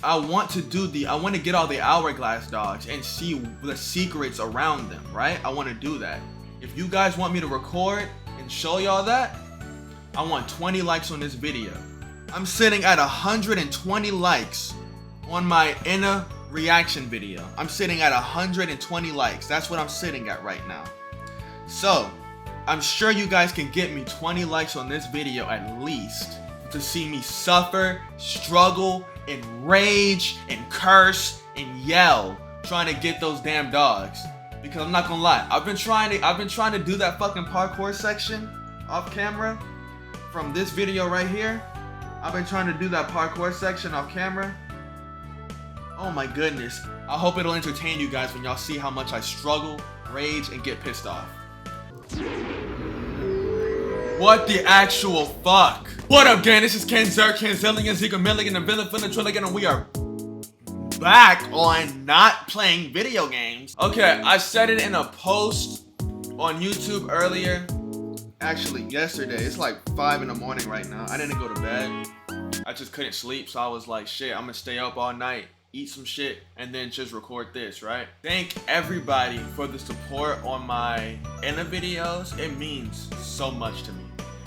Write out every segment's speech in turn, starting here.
I want to get all the hourglass dogs and see the secrets around them, right? I want to do that. If you guys want me to record and show y'all that, I want 20 likes on this video. I'm sitting at 120 likes on my inner reaction video. I'm sitting at 120 likes. That's what I'm sitting at right now. So, I'm sure you guys can get me 20 likes on this video at least to see me suffer, struggle, and rage, and curse, and yell trying to get those damn dogs. Because I'm not gonna lie, I've been trying to do that fucking parkour section off camera from this video right here. I've been trying to do that parkour section off camera. Oh my goodness. I hope it'll entertain you guys when y'all see how much I struggle, rage, and get pissed off. What the actual fuck? What up, gang? This is KenZerk, KenZillion, Zika Milligan, and Villain Finna Trilligan, and we are back on not playing video games. Okay, I said it in a post on YouTube earlier. Actually, yesterday. It's like 5 in the morning right now. I didn't go to bed. I just couldn't sleep, so I was like, shit, I'm gonna stay up all night, eat some shit, and then just record this, right? Thank everybody for the support on my inner videos. It means so much to me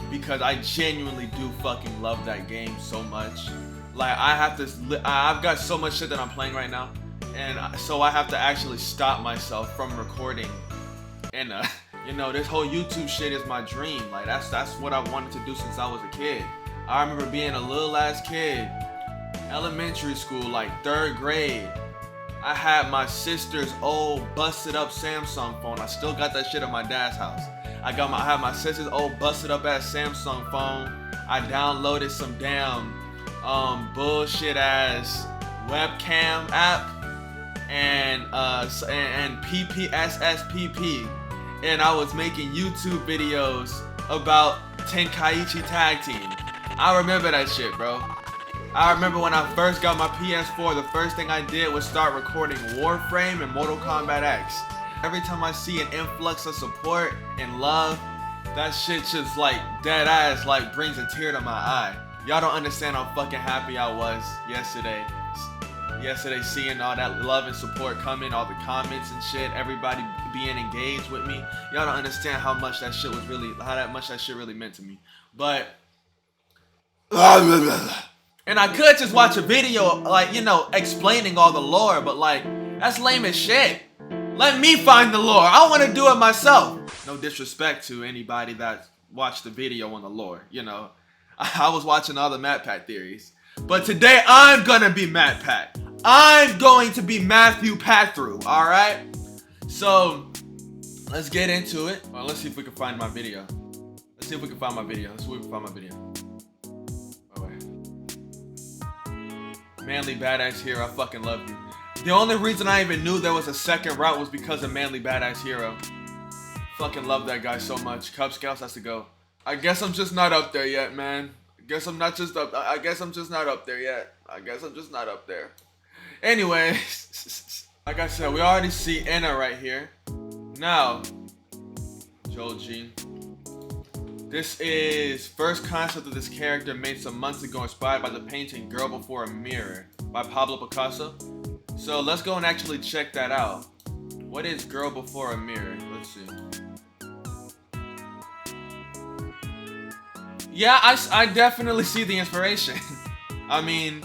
because I genuinely do fucking love that game so much. Like, I've got so much shit that I'm playing right now, and so I have to actually stop myself from recording. And you know, this whole YouTube shit is my dream. Like, that's what I wanted to do since I was a kid. I remember being a little ass kid, elementary school, like 3rd grade. I had my sister's old busted up Samsung phone. I still got that shit at my dad's house. I had my sister's old busted up ass Samsung phone. I downloaded some damn bullshit ass webcam app and PPSSPP, and I was making YouTube videos about Tenkaichi Tag Team. I remember that shit, bro. I remember when I first got my PS4, the first thing I did was start recording Warframe and Mortal Kombat X. Every time I see an influx of support and love, that shit just like dead ass like brings a tear to my eye. Y'all don't understand how fucking happy I was yesterday. Yesterday seeing all that love and support coming, all the comments and shit, everybody being engaged with me. Y'all don't understand how much that shit really meant to me. But and I could just watch a video, like, you know, explaining all the lore, but like, that's lame as shit. Let me find the lore. I want to do it myself. No disrespect to anybody that watched the video on the lore, you know. I was watching all the MatPat theories. But today, I'm gonna be MatPat. I'm going to be Matthew Pathru, alright? So, let's get into it. Well, let's see if we can find my video. Let's see if we can find my video. Manly Badass Hero, I fucking love you. The only reason I even knew there was a second route was because of Manly Badass Hero. Fucking love that guy so much. Cub Scouts has to go. I guess I'm just not up there yet, man. I guess I'm just not up there yet. Anyways, like I said, we already see Enna right here. Now, Joel G. This is first concept of this character made some months ago, inspired by the painting Girl Before a Mirror by Pablo Picasso. So let's go and actually check that out. What is Girl Before a Mirror? Let's see. Yeah, I definitely see the inspiration. I mean,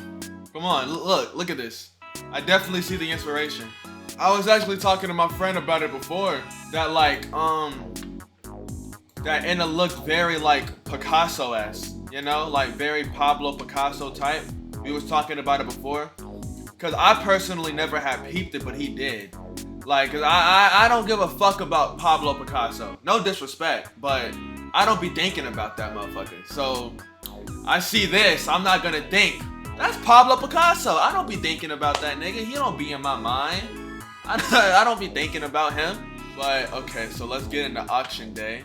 come on, look at this. I definitely see the inspiration. I was actually talking to my friend about it before, that like, that Enna looked very like Picasso-esque, you know, like very Pablo Picasso type. We was talking about it before, cause I personally never had peeped it, but he did. Like, cause I don't give a fuck about Pablo Picasso. No disrespect, but I don't be thinking about that motherfucker. So I see this, I'm not gonna think, that's Pablo Picasso. I don't be thinking about that nigga. He don't be in my mind. I don't be thinking about him. But okay, so let's get into auction day.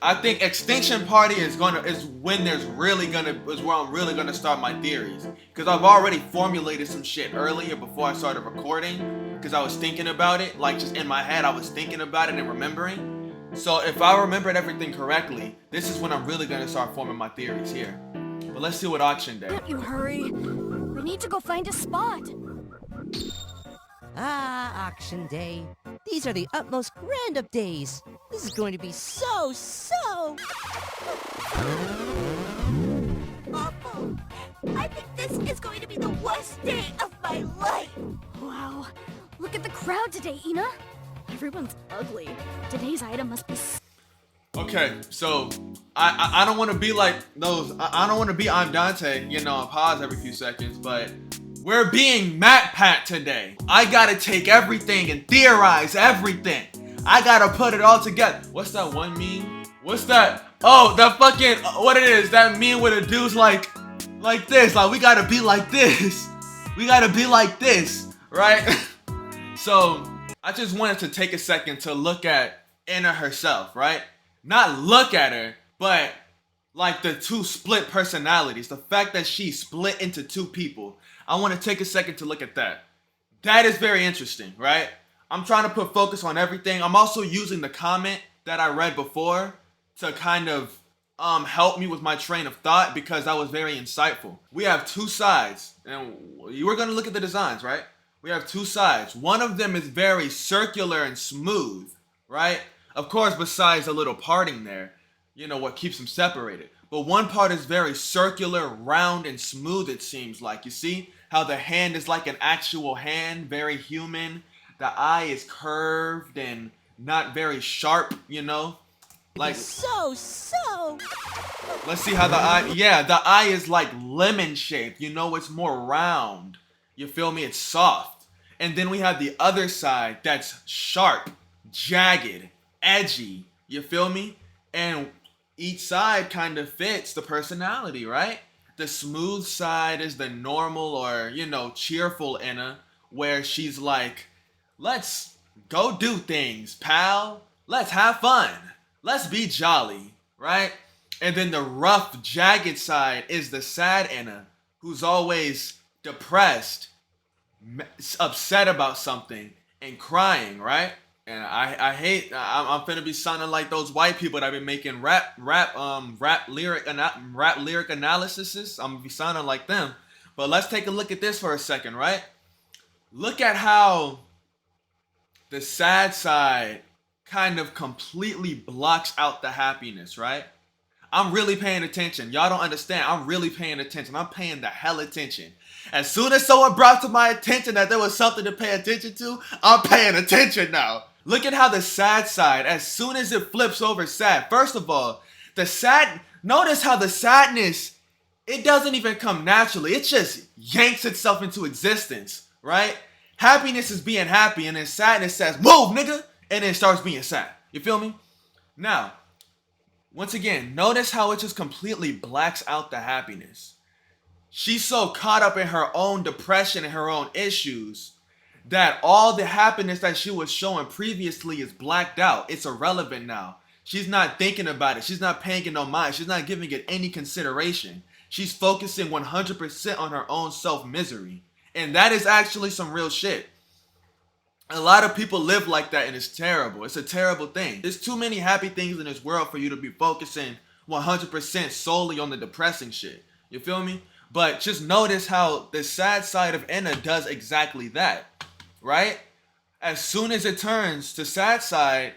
I think Extinction Party is where I'm really gonna start my theories. Cause I've already formulated some shit earlier before I started recording. Cause I was thinking about it, like just in my head, I was thinking about it and remembering. So if I remembered everything correctly, this is when I'm really gonna start forming my theories here. But let's see what auction day. Can't you hurry? We need to go find a spot. Ah, auction day. These are the utmost grand of days. This is going to be so. Awful. I think this is going to be the worst day of my life. Wow. Look at the crowd today, Ina. Everyone's ugly. Today's item must be... Okay, so I don't want to be like those. I don't want to be I'm Dante, you know, and pause every few seconds, but we're being MatPat today. I gotta take everything and theorize everything. I gotta put it all together. What's that one meme? What's that? Oh, that fucking, what it is, that meme where the dude's like this, like we gotta be like this. We gotta be like this, right? So, I just wanted to take a second to look at Anna herself, right? Not look at her, but like the two split personalities. The fact that she split into two people. I want to take a second to look at that. That is very interesting, right? I'm trying to put focus on everything. I'm also using the comment that I read before to kind of help me with my train of thought because that was very insightful. We have two sides, and you were going to look at the designs, right? We have two sides. One of them is very circular and smooth, right? Of course, besides a little parting there, you know, what keeps them separated. But one part is very circular, round, and smooth, it seems like. You see how the hand is like an actual hand, very human. The eye is curved and not very sharp, you know? Like, So. let's see how the eye, yeah, the eye is like lemon shaped, you know, it's more round. You feel me? It's soft. And then we have the other side that's sharp, jagged, edgy. You feel me? And each side kind of fits the personality, right? The smooth side is the normal or, you know, cheerful Anna, where she's like, let's go do things, pal. Let's have fun. Let's be jolly, right? And then the rough, jagged side is the sad Anna, who's always depressed, upset about something, and crying, right? And I hate, I'm finna be sounding like those white people that have been making rap lyric analyses. I'm gonna be sounding like them. But let's take a look at this for a second, right? Look at how the sad side kind of completely blocks out the happiness, right? I'm really paying attention. Y'all don't understand. I'm really paying attention. I'm paying the hell attention. As soon as someone brought to my attention that there was something to pay attention to, I'm paying attention now. Look at how the sad side, as soon as it flips over sad, first of all, notice how the sadness, it doesn't even come naturally. It just yanks itself into existence, right? Happiness is being happy, and then sadness says, move, nigga, and then starts being sad. You feel me? Now, once again, notice how it just completely blacks out the happiness. She's so caught up in her own depression and her own issues that all the happiness that she was showing previously is blacked out. It's irrelevant now. She's not thinking about it. She's not paying it no mind. She's not giving it any consideration. She's focusing 100% on her own self-misery. And that is actually some real shit. A lot of people live like that, and it's terrible. It's a terrible thing. There's too many happy things in this world for you to be focusing 100% solely on the depressing shit. You feel me? But just notice how the sad side of Anna does exactly that, right? As soon as it turns to sad side,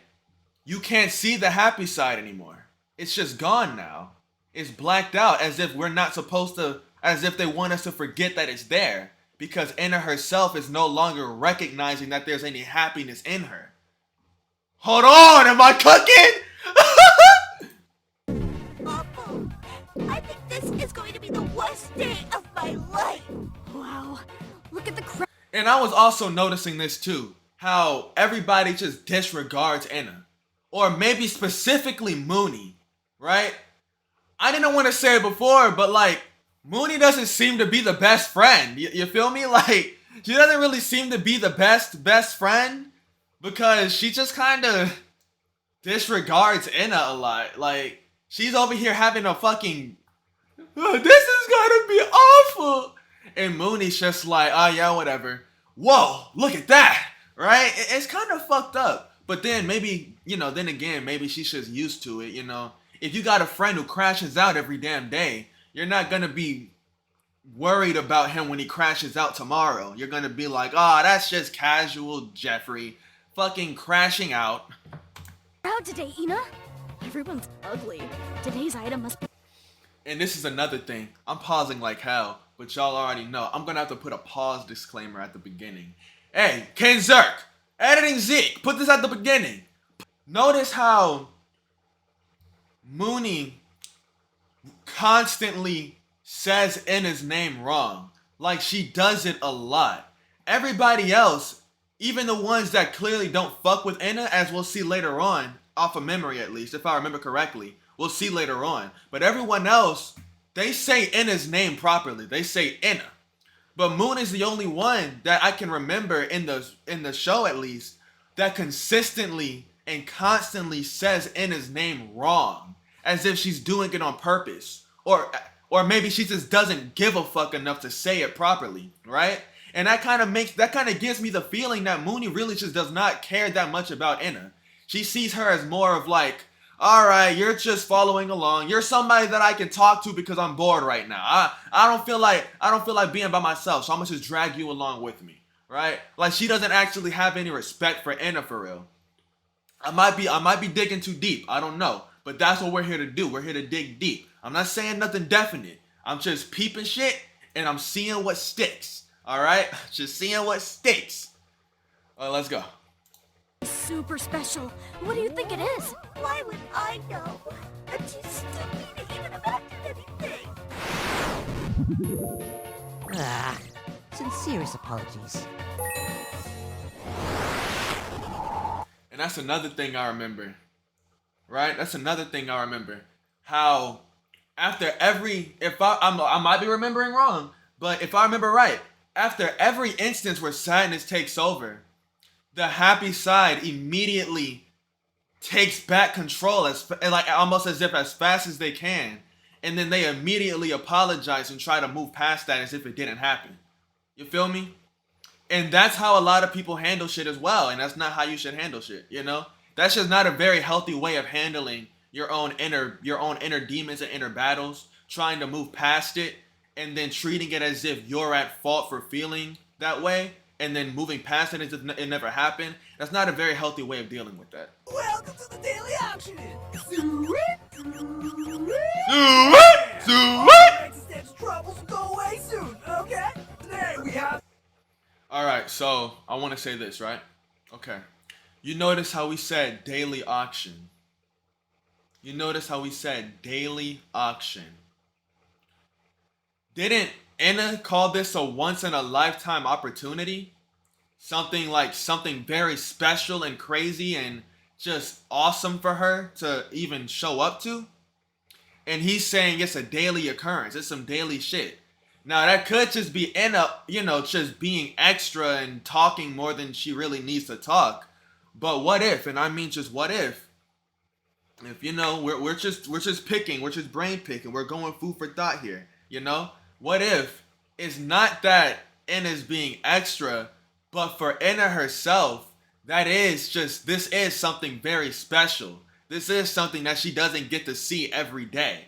you can't see the happy side anymore. It's just gone now. It's blacked out as if we're not supposed to, as if they want us to forget that it's there. Because Anna herself is no longer recognizing that there's any happiness in her. Hold on, am I cooking? Awful. I think this is going to be the worst day of my life. Wow. Look at the crowd. And I was also noticing this too. How everybody just disregards Anna. Or maybe specifically Mooney, right? I didn't want to say it before, but like, Mooney doesn't seem to be the best friend. You feel me? Like, she doesn't really seem to be the best friend because she just kind of disregards Anna a lot. Like, she's over here having a fucking, oh, this is gonna be awful. And Mooney's just like, oh yeah, whatever. Whoa, look at that, right? It's kind of fucked up. But then maybe then again, maybe she's just used to it, If you got a friend who crashes out every damn day, you're not gonna be worried about him when he crashes out tomorrow. You're gonna be like, oh, that's just casual Jeffrey fucking crashing out. Crowd today, Ina. Everyone's ugly. Today's item must be. And this is another thing. I'm pausing like hell, but y'all already know. I'm gonna have to put a pause disclaimer at the beginning. Hey, KenZerk, editing Zeke, put this at the beginning. Notice how Mooney constantly says Ina's name wrong. Like, she does it a lot. Everybody else, even the ones that clearly don't fuck with Ina, as we'll see later on, off of memory at least, if I remember correctly, we'll see later on. But everyone else, they say Ina's name properly. They say Ina. But Moon is the only one that I can remember in the show at least that consistently and constantly says Ina's name wrong, as if she's doing it on purpose, or maybe she just doesn't give a fuck enough to say it properly, right? And that kind of gives me the feeling that Mooney really just does not care that much about Ina. She sees her as more of like, all right, you're just following along. You're somebody that I can talk to because I'm bored right now. I don't feel like being by myself, so I'm gonna just drag you along with me, right? Like, she doesn't actually have any respect for Ina for real. I might be digging too deep. I don't know, but that's what we're here to do. We're here to dig deep. I'm not saying nothing definite. I'm just peeping shit and I'm seeing what sticks. All right, just seeing what sticks. Let's go. Super special. What do you think it is? Why would I know? I'm too stupid to even imagine anything. Sincerest apologies. And that's another thing I remember, right? That's another thing I remember. How after every, I might be remembering wrong, but if I remember right, after every instance where sadness takes over, the happy side immediately takes back control, almost as if as fast as they can, and then they immediately apologize and try to move past that as if it didn't happen. You feel me? And that's how a lot of people handle shit as well, and that's not how you should handle shit, That's just not a very healthy way of handling your own inner demons and inner battles, trying to move past it and then treating it as if you're at fault for feeling that way, and then moving past it as if it never happened. That's not a very healthy way of dealing with that. Welcome to the daily auction. Existential troubles will go away soon, okay? Today we have. Alright, so I want to say this, right? Okay. You notice how we said daily auction. You notice how we said daily auction. Didn't Ina call this a once-in-a-lifetime opportunity? Something very special and crazy and just awesome for her to even show up to? And he's saying it's a daily occurrence. It's some daily shit. Now, that could just be Ina, just being extra and talking more than she really needs to talk. But what if, and I mean just what if we're just picking, we're just brain picking, we're going food for thought here, What if it's not that Ina's being extra, but for Ina herself, this is something very special. This is something that she doesn't get to see every day,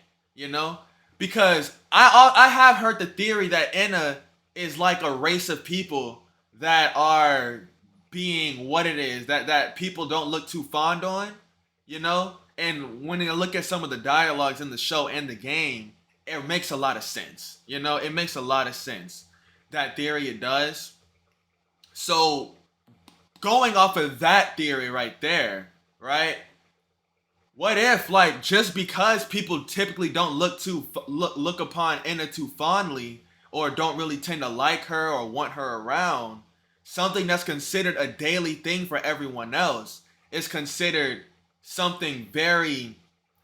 Because I have heard the theory that Ina is like a race of people that are being what it is, that people don't look too fond on, And when you look at some of the dialogues in the show and the game, it makes a lot of sense. It makes a lot of sense. That theory, it does. So, going off of that theory right there, right? What if, just because people typically don't look upon Ina too fondly, or don't really tend to like her or want her around, something that's considered a daily thing for everyone else is considered something very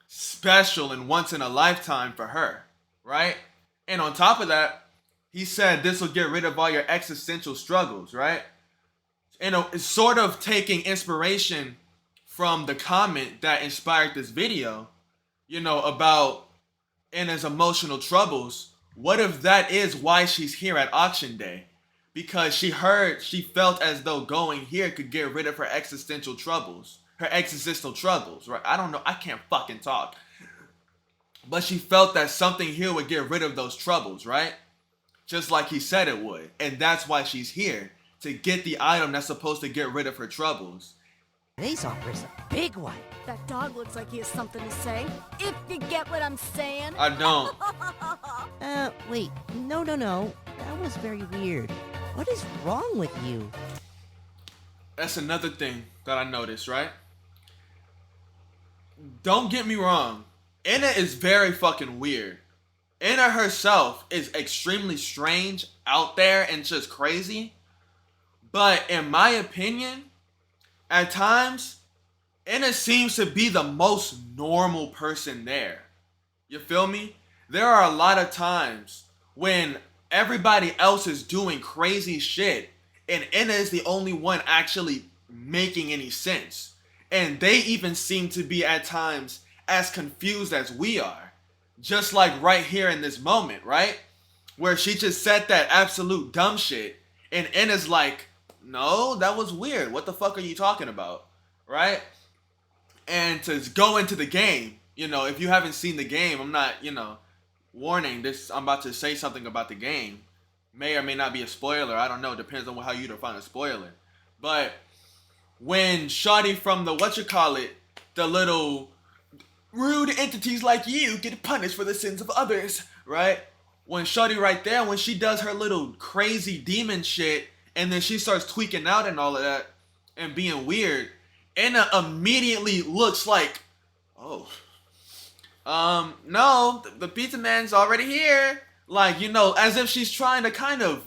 special and once in a lifetime for her, right? And on top of that, he said this will get rid of all your existential struggles, right? And it's sort of taking inspiration from the comment that inspired this video, about Ina's emotional troubles. What if that is why she's here at auction day? Because she felt as though going here could get rid of her existential troubles, her existential troubles, right? I don't know, I can't fucking talk. But she felt that something here would get rid of those troubles, right? Just like he said it would. And that's why she's here, to get the item that's supposed to get rid of her troubles. Today's offer is a big one. That dog looks like he has something to say. If you get what I'm saying. I don't. Wait. No. That was very weird. What is wrong with you? That's another thing that I noticed, right? Don't get me wrong. Inna is very fucking weird. Inna herself is extremely strange, out there, and just crazy. But in my opinion, at times, Inna seems to be the most normal person there. You feel me? There are a lot of times when everybody else is doing crazy shit and Inna is the only one actually making any sense. And they even seem to be at times as confused as we are. Just like right here in this moment, right? Where she just said that absolute dumb shit and Inna's like, no, that was weird. What the fuck are you talking about? Right? And to go into the game, you know, if you haven't seen the game, I'm not, you know, warning this, I'm about to say something about the game. May or may not be a spoiler. I don't know. Depends on how you define a spoiler. But when Shawty from the the little rude entities like you get punished for the sins of others, right? When Shawty right there, when she does her little crazy demon shit, and then she starts tweaking out and all of that, and being weird, Anna immediately looks like, oh, no, the pizza man's already here. Like, you know, as if she's trying to kind of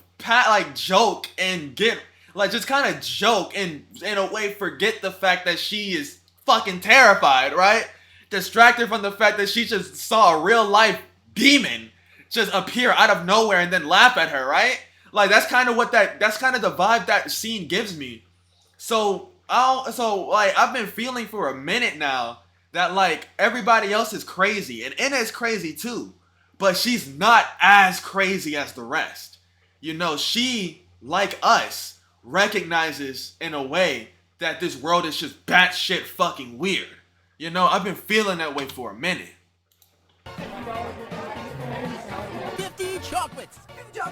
joke and get, like, just kind of joke and in a way forget the fact that she is fucking terrified, right? Distracted from the fact that she just saw a real life demon just appear out of nowhere and then laugh at her, right? Like, that's kind of the vibe that scene gives me. So I've been feeling for a minute now that, like, everybody else is crazy, and Inna is crazy too, but she's not as crazy as the rest. You know, she, like us, recognizes in a way that this world is just batshit fucking weird. You know, I've been feeling that way for a minute. 50 chocolates.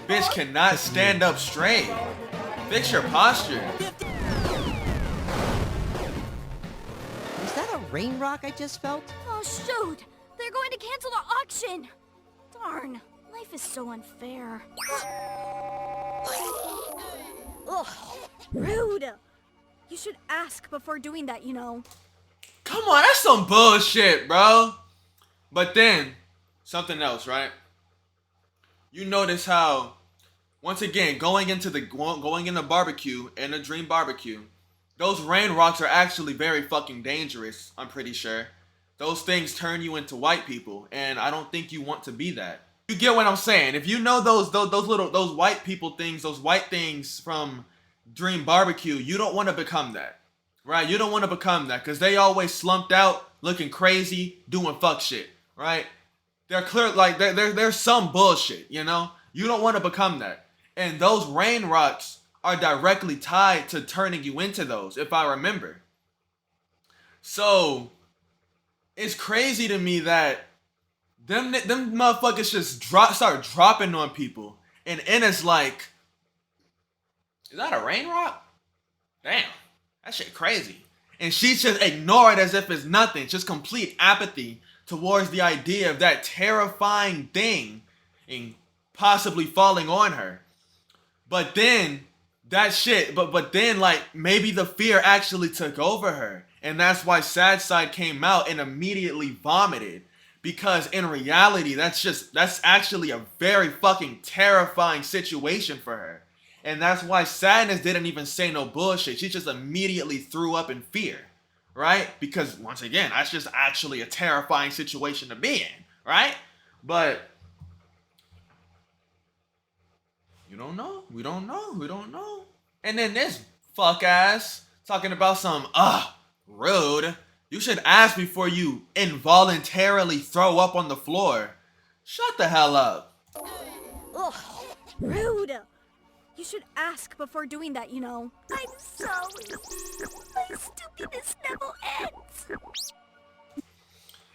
Bitch cannot stand up straight. Fix your posture. Was that a rain rock I just felt? Oh shoot! They're going to cancel the auction! Darn, life is so unfair. Ugh, rude! You should ask before doing that, you know. Come on, that's some bullshit, bro. But then, something else, right? You notice how, once again, going in the barbecue, in a dream barbecue, those rain rocks are actually very fucking dangerous, I'm pretty sure. Those things turn you into white people, and I don't think you want to be that. You get what I'm saying? If you know those white people things, those white things from Dream Barbecue, you don't want to become that. Right? You don't want to become that, because they always slumped out, looking crazy, doing fuck shit. Right? They're clear, like, there's some bullshit, you know? You don't want to become that. And those rain rocks are directly tied to turning you into those, if I remember. So, it's crazy to me that them motherfuckers just start dropping on people. And it's like, is that a rain rock? Damn, that shit crazy. And she just ignore it as if it's nothing. Just complete apathy towards the idea of that terrifying thing and possibly falling on her. But then that shit, but then, like, maybe the fear actually took over her. And that's why Sad Side came out and immediately vomited. Because in reality, that's actually a very fucking terrifying situation for her. And that's why Sadness didn't even say no bullshit. She just immediately threw up in fear. Right? Because, once again, that's just actually a terrifying situation to be in. Right? But you don't know. We don't know. We don't know. And then this fuck ass talking about some, rude. You should ask before you involuntarily throw up on the floor. Shut the hell up. Ugh, rude. You should ask before doing that, you know. I'm sorry. My stupidness never ends.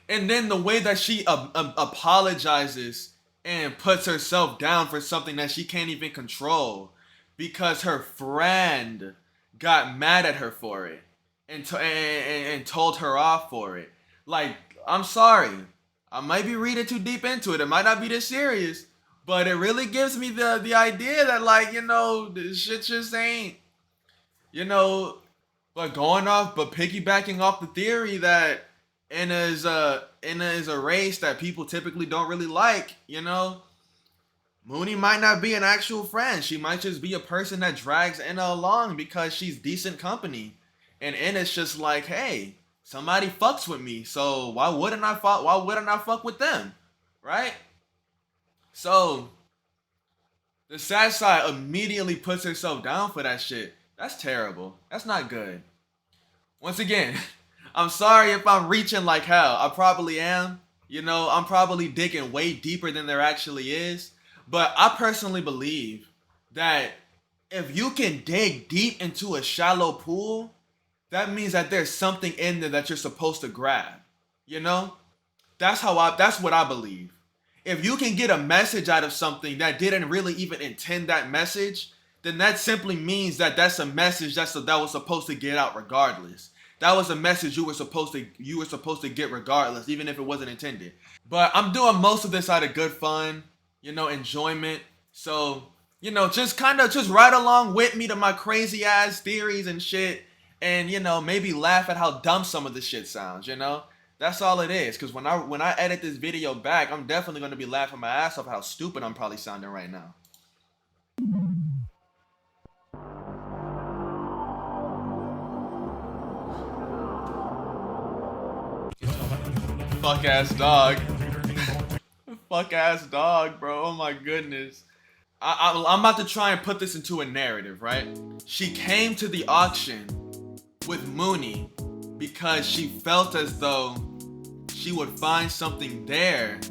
And then the way that she apologizes and puts herself down for something that she can't even control because her friend got mad at her for it and told her off for it. Like, I'm sorry. I might be reading too deep into it. It might not be this serious, but it really gives me the idea that, like, you know, this shit just ain't, you know, but piggybacking off the theory that Inna is a race that people typically don't really like, you know. Mooney might not be an actual friend. She might just be a person that drags Inna along because she's decent company. And Inna's just like, hey, somebody fucks with me, so why wouldn't I fuck with them? Right? So the sad side immediately puts herself down for that shit. That's terrible. That's not good. Once again, I'm sorry if I'm reaching like hell. I probably am. You know, I'm probably digging way deeper than there actually is. But I personally believe that if you can dig deep into a shallow pool, that means that there's something in there that you're supposed to grab. You know? That's what I believe. If you can get a message out of something that didn't really even intend that message, then that simply means that that's a message that was supposed to get out regardless. That was a message you were supposed to get regardless, even if it wasn't intended. But I'm doing most of this out of good fun, you know, enjoyment. So, you know, just ride along with me to my crazy ass theories and shit, and, you know, maybe laugh at how dumb some of this shit sounds, you know? That's all it is. Because when I edit this video back, I'm definitely going to be laughing my ass off how stupid I'm probably sounding right now. Fuck ass dog. Fuck ass dog, bro. Oh my goodness. I'm about to try and put this into a narrative, right? She came to the auction with Mooney because she felt as though she would find something there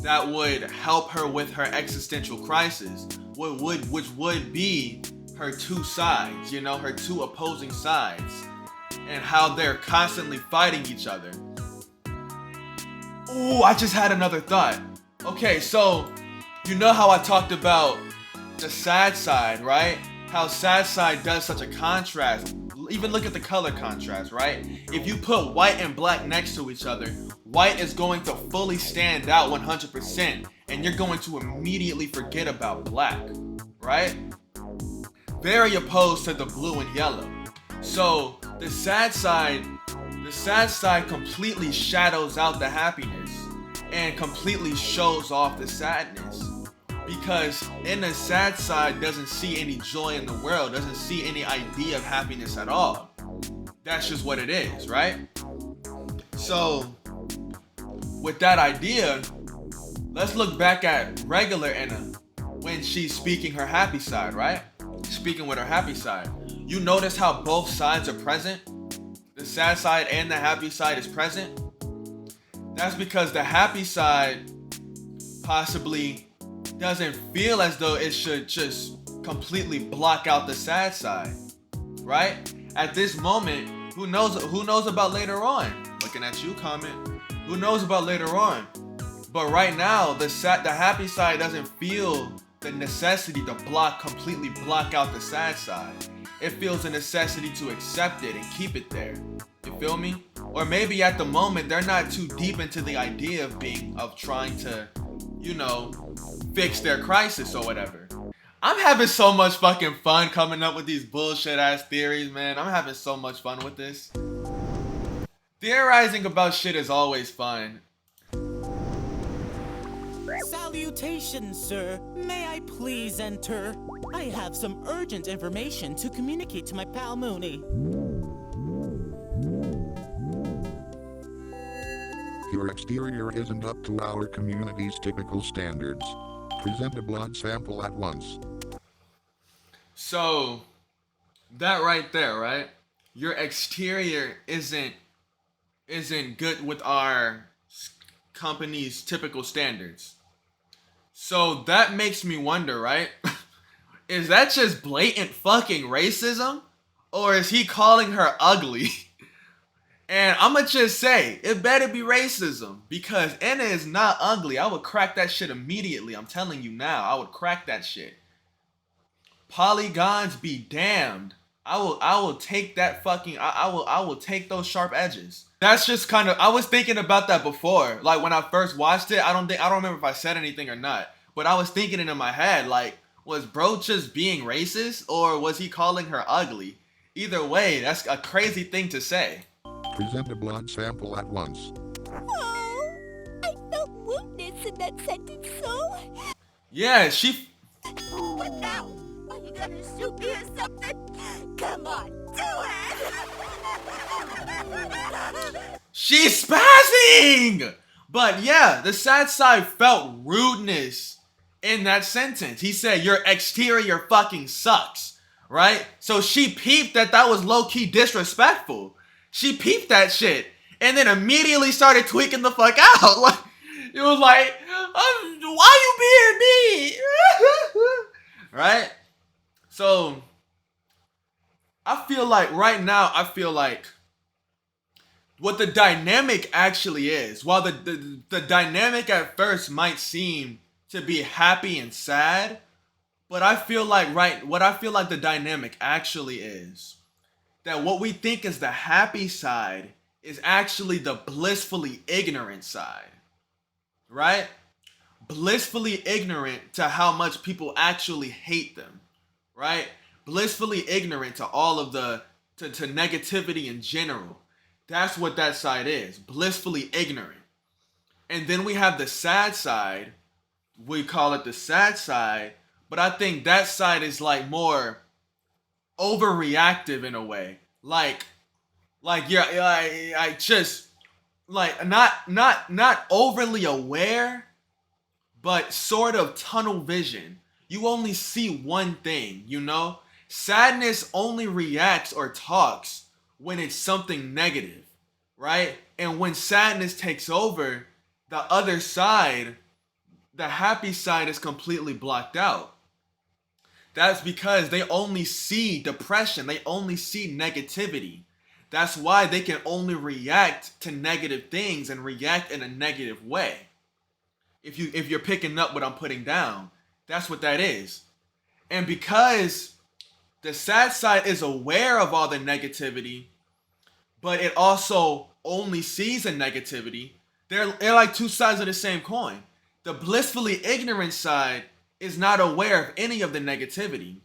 that would help her with her existential crisis, which would be her two sides, you know, her two opposing sides, and how they're constantly fighting each other. Ooh, I just had another thought. Okay, so you know how I talked about the sad side, right? How sad side does such a contrast. Even look at the color contrast, right? If you put white and black next to each other, white is going to fully stand out 100%, and you're going to immediately forget about black, right? Very opposed to the blue and yellow. So the sad side completely shadows out the happiness and completely shows off the sadness. Because in the sad side doesn't see any joy in the world, doesn't see any idea of happiness at all. That's just what it is, right? So, with that idea, let's look back at regular Anna when she's speaking her happy side, right? Speaking with her happy side. You notice how both sides are present? The sad side and the happy side is present? That's because the happy side possibly doesn't feel as though it should just completely block out the sad side, right? At this moment, who knows about later on? Looking at you, comment. Who knows about later on? But right now, the happy side doesn't feel the necessity to completely block out the sad side. It feels a necessity to accept it and keep it there. You feel me? Or maybe at the moment they're not too deep into the idea of trying to, you know, fix their crisis or whatever. I'm having so much fucking fun coming up with these bullshit ass theories, man. I'm having so much fun with this. Theorizing about shit is always fun. Salutations, sir. May I please enter? I have some urgent information to communicate to my pal Mooney. Your exterior isn't up to our community's typical standards. Present a blood sample at once. So, that right there, right? Your exterior isn't good with our company's typical standards. So that makes me wonder, right? is that just blatant fucking racism? Or is he calling her ugly? And I'ma just say, it better be racism. Because Anna is not ugly. I would crack that shit immediately. I'm telling you now. I would crack that shit. Polygons be damned. I will take that fucking, I will take those sharp edges. That's just kind of, I was thinking about that before. Like when I first watched it, I don't remember if I said anything or not. But I was thinking it in my head, like, was bro just being racist or was he calling her ugly? Either way, that's a crazy thing to say. Present a blood sample at once. Oh, I felt woundness in that sentence, so... Yeah, she... What now? Are you gonna shoot me or something? Come on, do it! She's spazzing! But yeah, the sad side felt rudeness in that sentence. He said, your exterior fucking sucks, right? So she peeped that was low-key disrespectful. She peeped that shit and then immediately started tweaking the fuck out. Like, it was like, why you being me? Right? So, I feel like right now, what the dynamic actually is, while the dynamic at first might seem to be happy and sad, but I feel like the dynamic actually is that what we think is the happy side is actually the blissfully ignorant side, right? Blissfully ignorant to how much people actually hate them, right? Blissfully ignorant to all of to negativity in general. That's what that side is, blissfully ignorant. And then we have the sad side, we call it the sad side, but I think that side is like more overreactive in a way. Like yeah, I just like not overly aware, but sort of tunnel vision. You only see one thing, you know? Sadness only reacts or talks when it's something negative, right? And when sadness takes over, the other side, the happy side, is completely blocked out. That's because they only see depression. They only see negativity. That's why they can only react to negative things and react in a negative way. If you're picking up what I'm putting down, that's what that is. And because the sad side is aware of all the negativity, but it also only sees the negativity, they're like two sides of the same coin. The blissfully ignorant side is not aware of any of the negativity.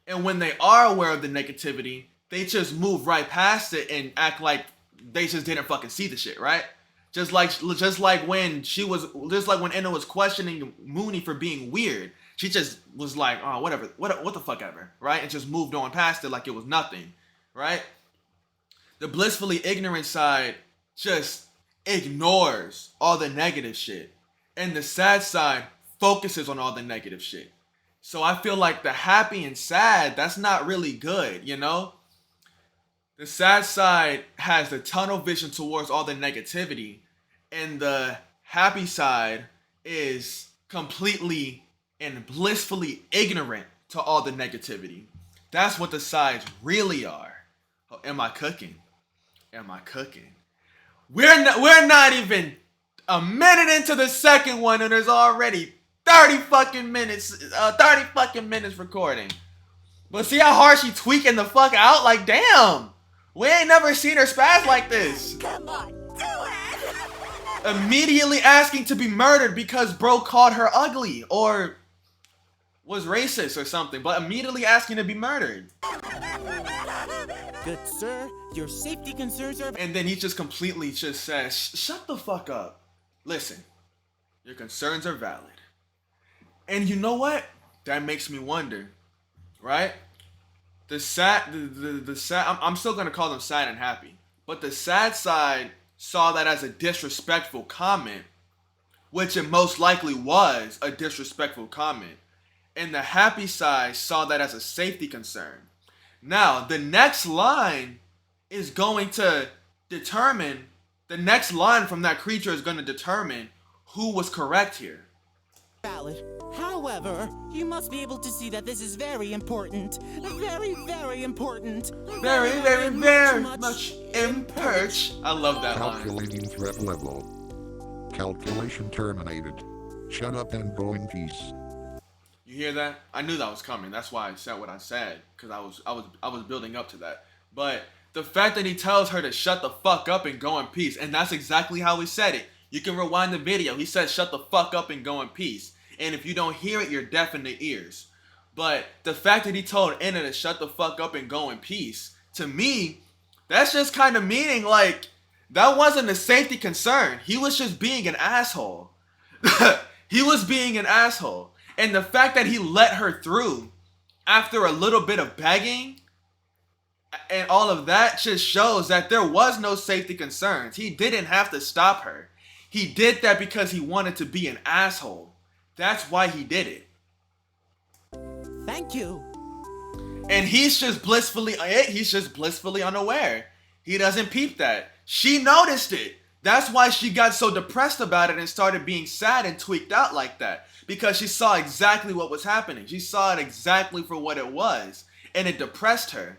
And when they are aware of the negativity, they just move right past it and act like they just didn't fucking see the shit, right? Just like when Enna was questioning Mooney for being weird. She just was like, oh, whatever, what the fuck ever, right? And just moved on past it like it was nothing, right? The blissfully ignorant side just ignores all the negative shit. And the sad side focuses on all the negative shit. So I feel like the happy and sad, that's not really good, you know? The sad side has the tunnel vision towards all the negativity, and the happy side is completely and blissfully ignorant to all the negativity. That's what the sides really are. Oh, am I cooking? Am I cooking? We're not even a minute into the second one, and there's already 30 fucking minutes recording. But see how hard she tweaking the fuck out? Like, damn. We ain't never seen her spaz like this. Come on, do it! Immediately asking to be murdered because bro called her ugly or was racist or something, but immediately asking to be murdered. Good sir, your safety concerns are... And then he just completely just says, shut the fuck up. Listen, your concerns are valid. And you know what? That makes me wonder, right? The sad, I'm still gonna call them sad and happy, but the sad side saw that as a disrespectful comment, which it most likely was a disrespectful comment, and the happy side saw that as a safety concern. Now, the next line is going to determine, the next line from that creature is going to determine who was correct here. valid. However, you must be able to see that this is very important. Very, very important. Very much imperch. I love that line. Calculating threat level. Calculation terminated. Shut up and go in peace. You hear that? I knew that was coming. That's why I said what I said, because I was building up to that. But the fact that he tells her to shut the fuck up and go in peace, and that's exactly how he said it. You can rewind the video. He said shut the fuck up and go in peace. And if you don't hear it, you're deaf in the ears. But the fact that he told Anna to shut the fuck up and go in peace, to me, that's just kind of meaning like that wasn't a safety concern. He was just being an asshole. He was being an asshole. And the fact that he let her through after a little bit of begging and all of that just shows that there was no safety concerns. He didn't have to stop her. He did that because he wanted to be an asshole. That's why he did it. Thank you. And he's just blissfully unaware. He doesn't peep that. She noticed it. That's why she got so depressed about it and started being sad and tweaked out like that. Because she saw exactly what was happening. She saw it exactly for what it was. And it depressed her.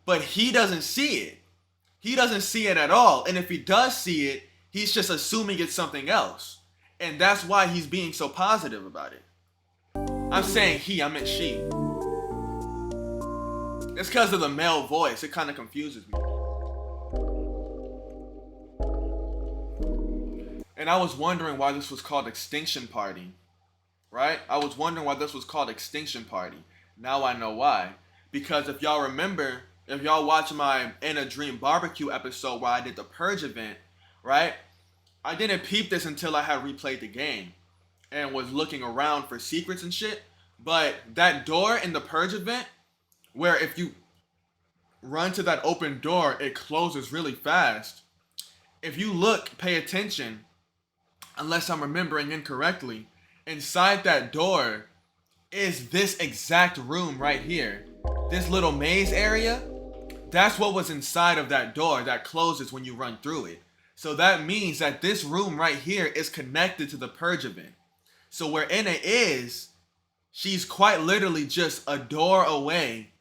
But he doesn't see it. He doesn't see it at all. And if he does see it, he's just assuming it's something else. And that's why he's being so positive about it. I'm saying he, I meant she. It's because of the male voice. It kind of confuses me. And I was wondering why this was called Extinction Party. Right? I was wondering why this was called Extinction Party. Now I know why. Because if y'all remember, if y'all watch my In a Dream Barbecue episode where I did the Purge event, right? I didn't peep this until I had replayed the game and was looking around for secrets and shit. But that door in the Purge event, where if you run to that open door, it closes really fast. If you look, pay attention, unless I'm remembering incorrectly, inside that door is this exact room right here. This little maze area, that's what was inside of that door that closes when you run through it. So that means that this room right here is connected to the Purge event. So where Anna is, she's quite literally just a door away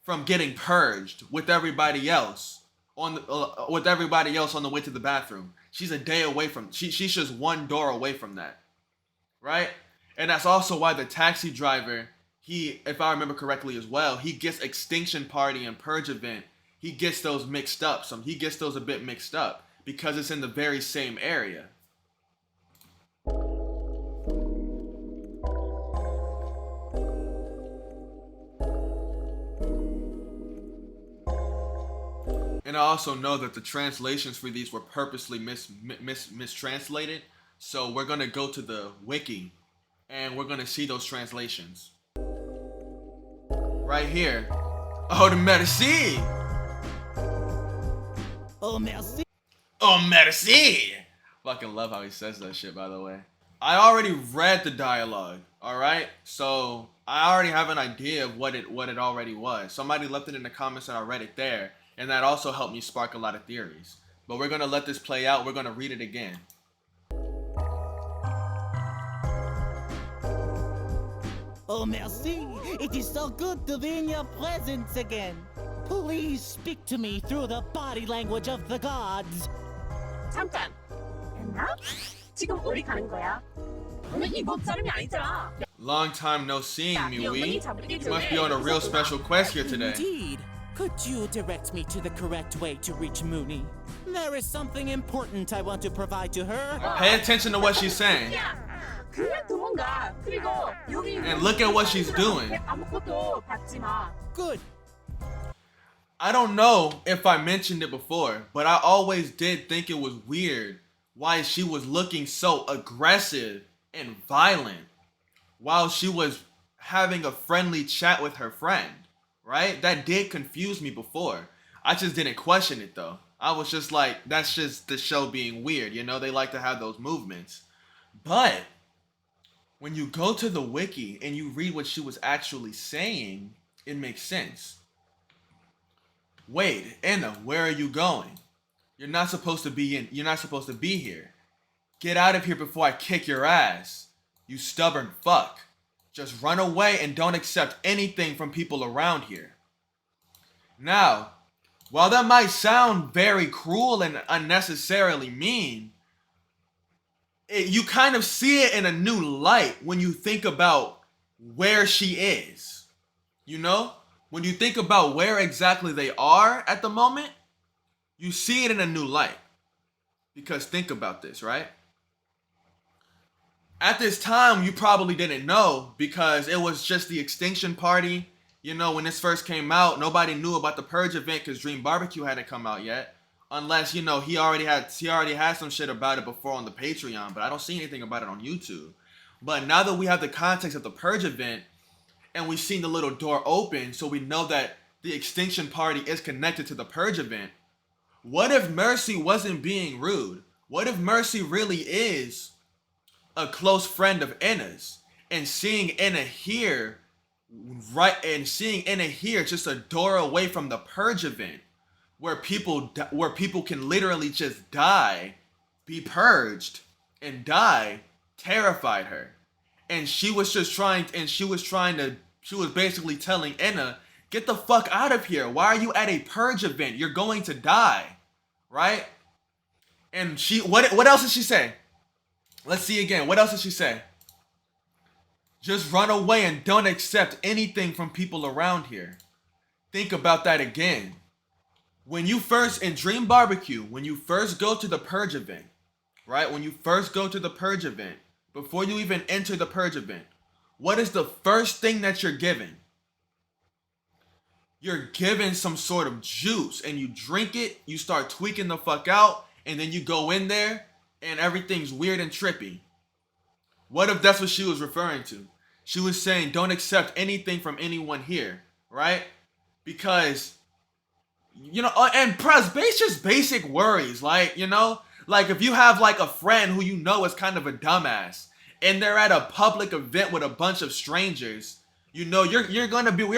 from getting purged with everybody else on the way to the bathroom. She's a day away from. She's just one door away from that, right? And that's also why the taxi driver, he, if I remember correctly as well, he gets Extinction Party and Purge event. He gets those mixed up. He gets those a bit mixed up because it's in the very same area. And I also know that the translations for these were purposely mistranslated. So we're going to go to the wiki and we're going to see those translations. Right here. Oh, the merci. Oh, merci. Oh, merci. Fucking love how he says that shit, by the way. I already read the dialogue, alright? So I already have an idea of what it already was. Somebody left it in the comments and I read it there. And that also helped me spark a lot of theories. But we're going to let this play out. We're going to read it again. Oh, merci. It is so good to be in your presence again. Please speak to me through the body language of the gods. 잠깐. 됐나? 지금 어디 가는 거야? 오늘 이곳 사람이 아니잖아. Long time no seeing, Miwi. You must be on a real special quest here today. Indeed. Could you direct me to the correct way to reach Mooney? There is something important I want to provide to her. Pay attention to what she's saying. 그냥 도망가. 그리고 여기 And look at what she's doing. 아무것도 받지 마. Good. I don't know if I mentioned it before, but I always did think it was weird why she was looking so aggressive and violent while she was having a friendly chat with her friend. Right? That did confuse me before. I just didn't question it though. I was just like, that's just the show being weird. You know, they like to have those movements. But when you go to the wiki and you read what she was actually saying, it makes sense. Wait, Anna, where are you going? You're not supposed to be here. Get out of here before I kick your ass. You stubborn fuck. Just run away and don't accept anything from people around here. Now, while that might sound very cruel and unnecessarily mean, you kind of see it in a new light when you think about where she is. You know? When you think about where exactly they are at the moment, you see it in a new light. Because think about this, right? At this time, you probably didn't know because it was just the Extinction Party. You know, when this first came out, nobody knew about the Purge event because Dream Barbecue hadn't come out yet. Unless, you know, he already had some shit about it before on the Patreon, but I don't see anything about it on YouTube. But now that we have the context of the Purge event, and we've seen the little door open, so we know that the Extinction Party is connected to the Purge event, what if Mercy wasn't being rude? What if Mercy really is a close friend of Enna's? And seeing Enna here, just a door away from the Purge event, where people can literally just die, be purged, and die, terrified her. And she was basically telling Enna, get the fuck out of here. Why are you at a Purge event? You're going to die. Right? And what else did she say? Let's see again. What else did she say? Just run away and don't accept anything from people around here. Think about that again. When you first, in Dream Barbecue, when you first go to the Purge event, right? When you first go to the Purge event, before you even enter the Purge event, what is the first thing that you're given? You're given some sort of juice and you drink it, you start tweaking the fuck out, and then you go in there and everything's weird and trippy. What if that's what she was referring to? She was saying, don't accept anything from anyone here, right? Because, you know, and just basic worries, like, you know, like if you have like a friend who you know is kind of a dumbass and they're at a public event with a bunch of strangers, you know, we're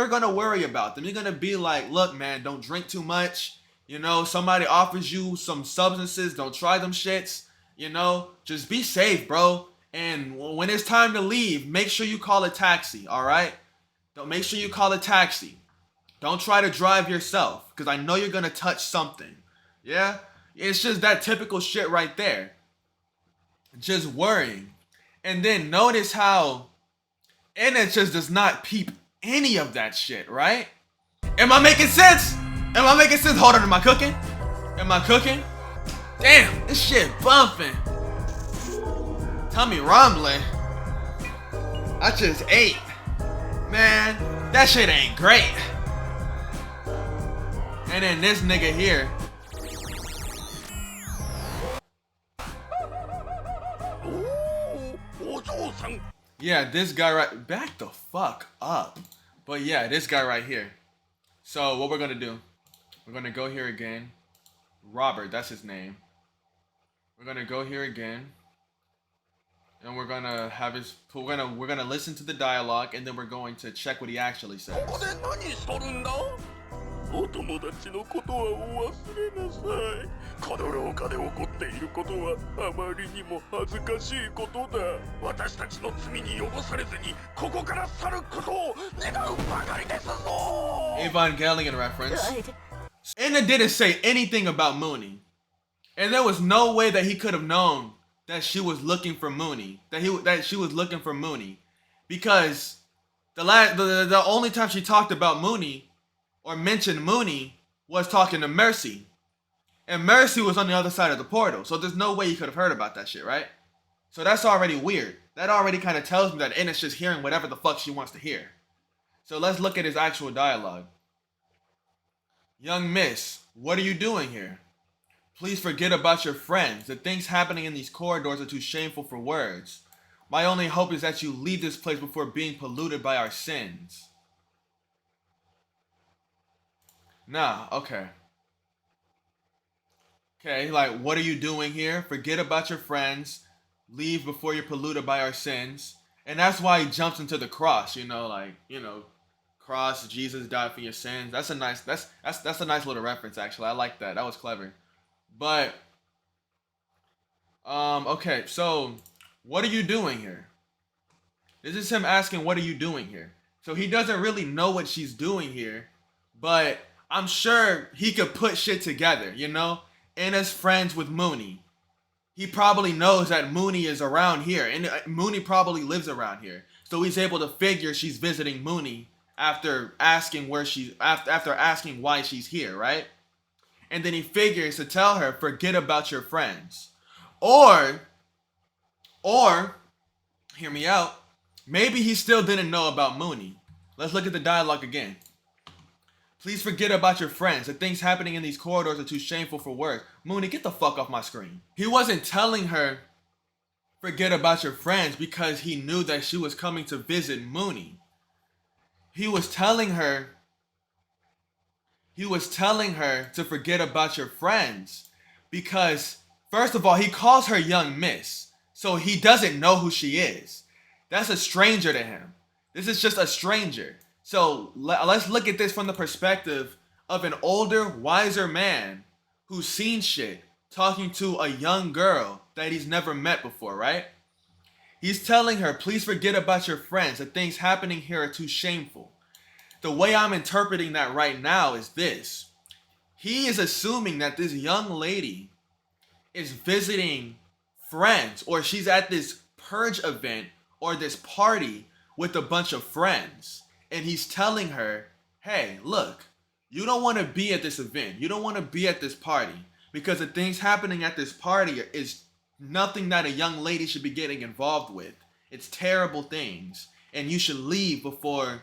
gonna worry about them. You're gonna be like, look, man, don't drink too much. You know, somebody offers you some substances, don't try them shits. You know, just be safe, bro. And when it's time to leave, make sure you call a taxi, all right? Make sure you call a taxi. Don't try to drive yourself, because I know you're going to touch something. Yeah? It's just that typical shit right there. Just worrying. And then notice how Enna just does not peep any of that shit, right? Am I making sense? Am I making sense? Hold on, am I cooking? Am I cooking? Damn, this shit bumping. Tummy rumbling. I just ate. Man, that shit ain't great. And then this nigga here. Yeah, this guy right. Back the fuck up. But yeah, this guy right here. So what we're gonna do? We're gonna go here again. Robert, that's his name. We're gonna go here again. And we're gonna have his. We're gonna listen to the dialogue, and then we're going to check what he actually says. お友達のことはお忘れなさい。この廊下で起こっていることはあまりにも恥ずかしいことだ。私たちの罪に汚されずにここから去ることを願うばかりですぞ。Evangelion reference. Enna didn't say anything about Mooney, and there was no way that he could have known that she was looking for Mooney. That she was looking for Mooney, because the only time she talked about Mooney or mentioned Mooney was talking to Mercy. And Mercy was on the other side of the portal. So there's no way he could have heard about that shit, right? So that's already weird. That already kind of tells me that Enna's just hearing whatever the fuck she wants to hear. So let's look at his actual dialogue. Young miss, what are you doing here? Please forget about your friends. The things happening in these corridors are too shameful for words. My only hope is that you leave this place before being polluted by our sins. Nah, okay. Okay, like, what are you doing here? Forget about your friends. Leave before you're polluted by our sins. And that's why he jumps into the cross, you know, like, you know, cross, Jesus died for your sins. That's a nice little reference, actually. I like that. That was clever. But, okay, so, what are you doing here? This is him asking, what are you doing here? So he doesn't really know what she's doing here, but I'm sure he could put shit together, you know? Ina's friends with Mooney. He probably knows that Mooney is around here, and Mooney probably lives around here. So he's able to figure she's visiting Mooney after asking after asking why she's here, right? And then he figures to tell her, forget about your friends. Or, hear me out, maybe he still didn't know about Mooney. Let's look at the dialogue again. Please forget about your friends. The things happening in these corridors are too shameful for words. Mooney, get the fuck off my screen. He wasn't telling her, forget about your friends, because he knew that she was coming to visit Mooney. He was telling her to forget about your friends because, first of all, he calls her young miss. So he doesn't know who she is. That's a stranger to him. This is just a stranger. So let's look at this from the perspective of an older, wiser man who's seen shit talking to a young girl that he's never met before, right? He's telling her, please forget about your friends. The things happening here are too shameful. The way I'm interpreting that right now is this. He is assuming that this young lady is visiting friends, or she's at this purge event or this party with a bunch of friends. And he's telling her, hey, look, you don't want to be at this event. You don't want to be at this party because the things happening at this party is nothing that a young lady should be getting involved with. It's terrible things. And you should leave before...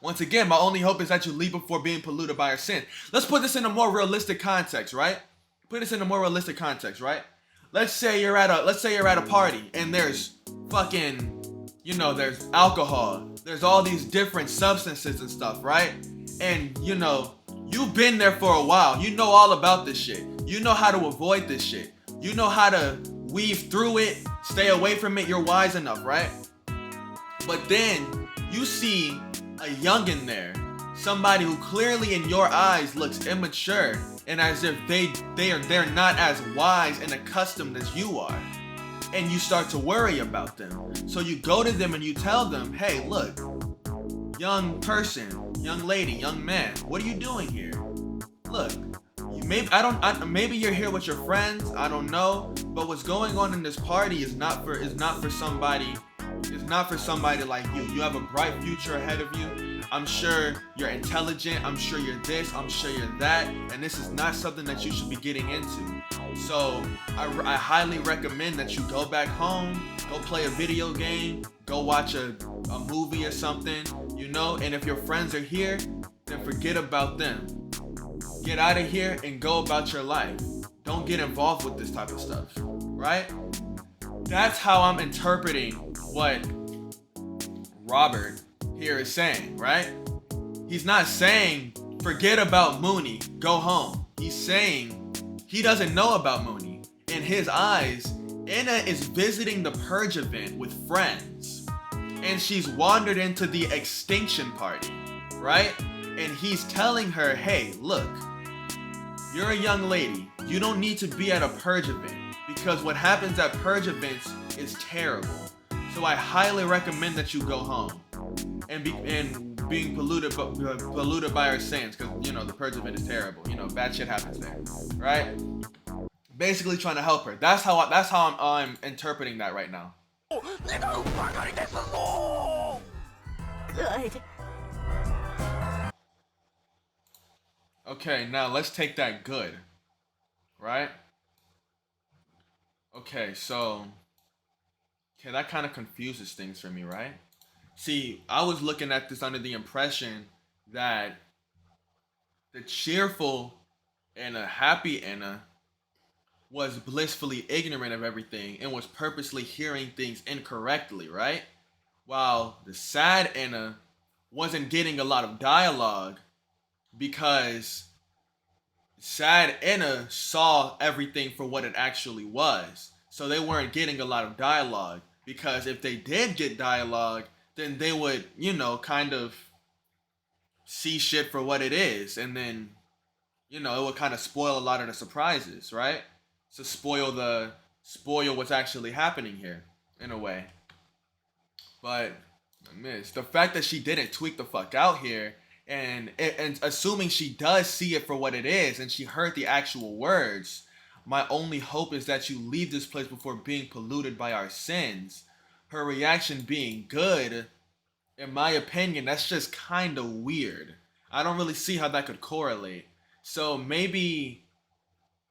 Once again, my only hope is that you leave before being polluted by your sin. Let's put this in a more realistic context, right? Let's say you're at a party and there's fucking, there's alcohol. There's all these different substances and stuff, right? And, you've been there for a while. You know all about this shit. You know how to avoid this shit. You know how to weave through it, stay away from it. You're wise enough, right? But then you see a youngin' there, somebody who clearly in your eyes looks immature and as if they're not as wise and accustomed as you are, and you start to worry about them. So you go to them and you tell them, hey, look, young person, young lady, young man, what are you doing here? Look, maybe you're here with your friends, I don't know, but what's going on in this party is not for somebody like you. You have a bright future ahead of you. I'm sure you're intelligent. I'm sure you're this. I'm sure you're that. And this is not something that you should be getting into. So I highly recommend that you go back home, go play a video game, go watch a movie or something, and if your friends are here, then forget about them. Get out of here and go about your life. Don't get involved with this type of stuff, right? That's how I'm interpreting what Robert here is saying, right? He's not saying, forget about Mooney, go home. He's saying he doesn't know about Mooney. In his eyes, Ina is visiting the purge event with friends. And she's wandered into the extinction party, right? And he's telling her, hey, look, you're a young lady. You don't need to be at a purge event because what happens at purge events is terrible. So I highly recommend that you go home and being polluted by our sins, because the purge event is terrible. Bad shit happens there, right? Basically trying to help her. That's how I'm interpreting that right now. Good. Okay, now let's take that good, right? Okay, so that kind of confuses things for me, right? See, I was looking at this under the impression that the cheerful and a happy Anna was blissfully ignorant of everything and was purposely hearing things incorrectly, right? While the sad Anna wasn't getting a lot of dialogue because sad Anna saw everything for what it actually was. So they weren't getting a lot of dialogue, because if they did get dialogue, then they would, kind of see shit for what it is. And then, it would kind of spoil a lot of the surprises, right? To spoil what's actually happening here, in a way. But I miss the fact that she didn't tweak the fuck out here, and assuming she does see it for what it is, and she heard the actual words. My only hope is that you leave this place before being polluted by our sins. Her reaction being good, in my opinion, that's just kind of weird. I don't really see how that could correlate. So maybe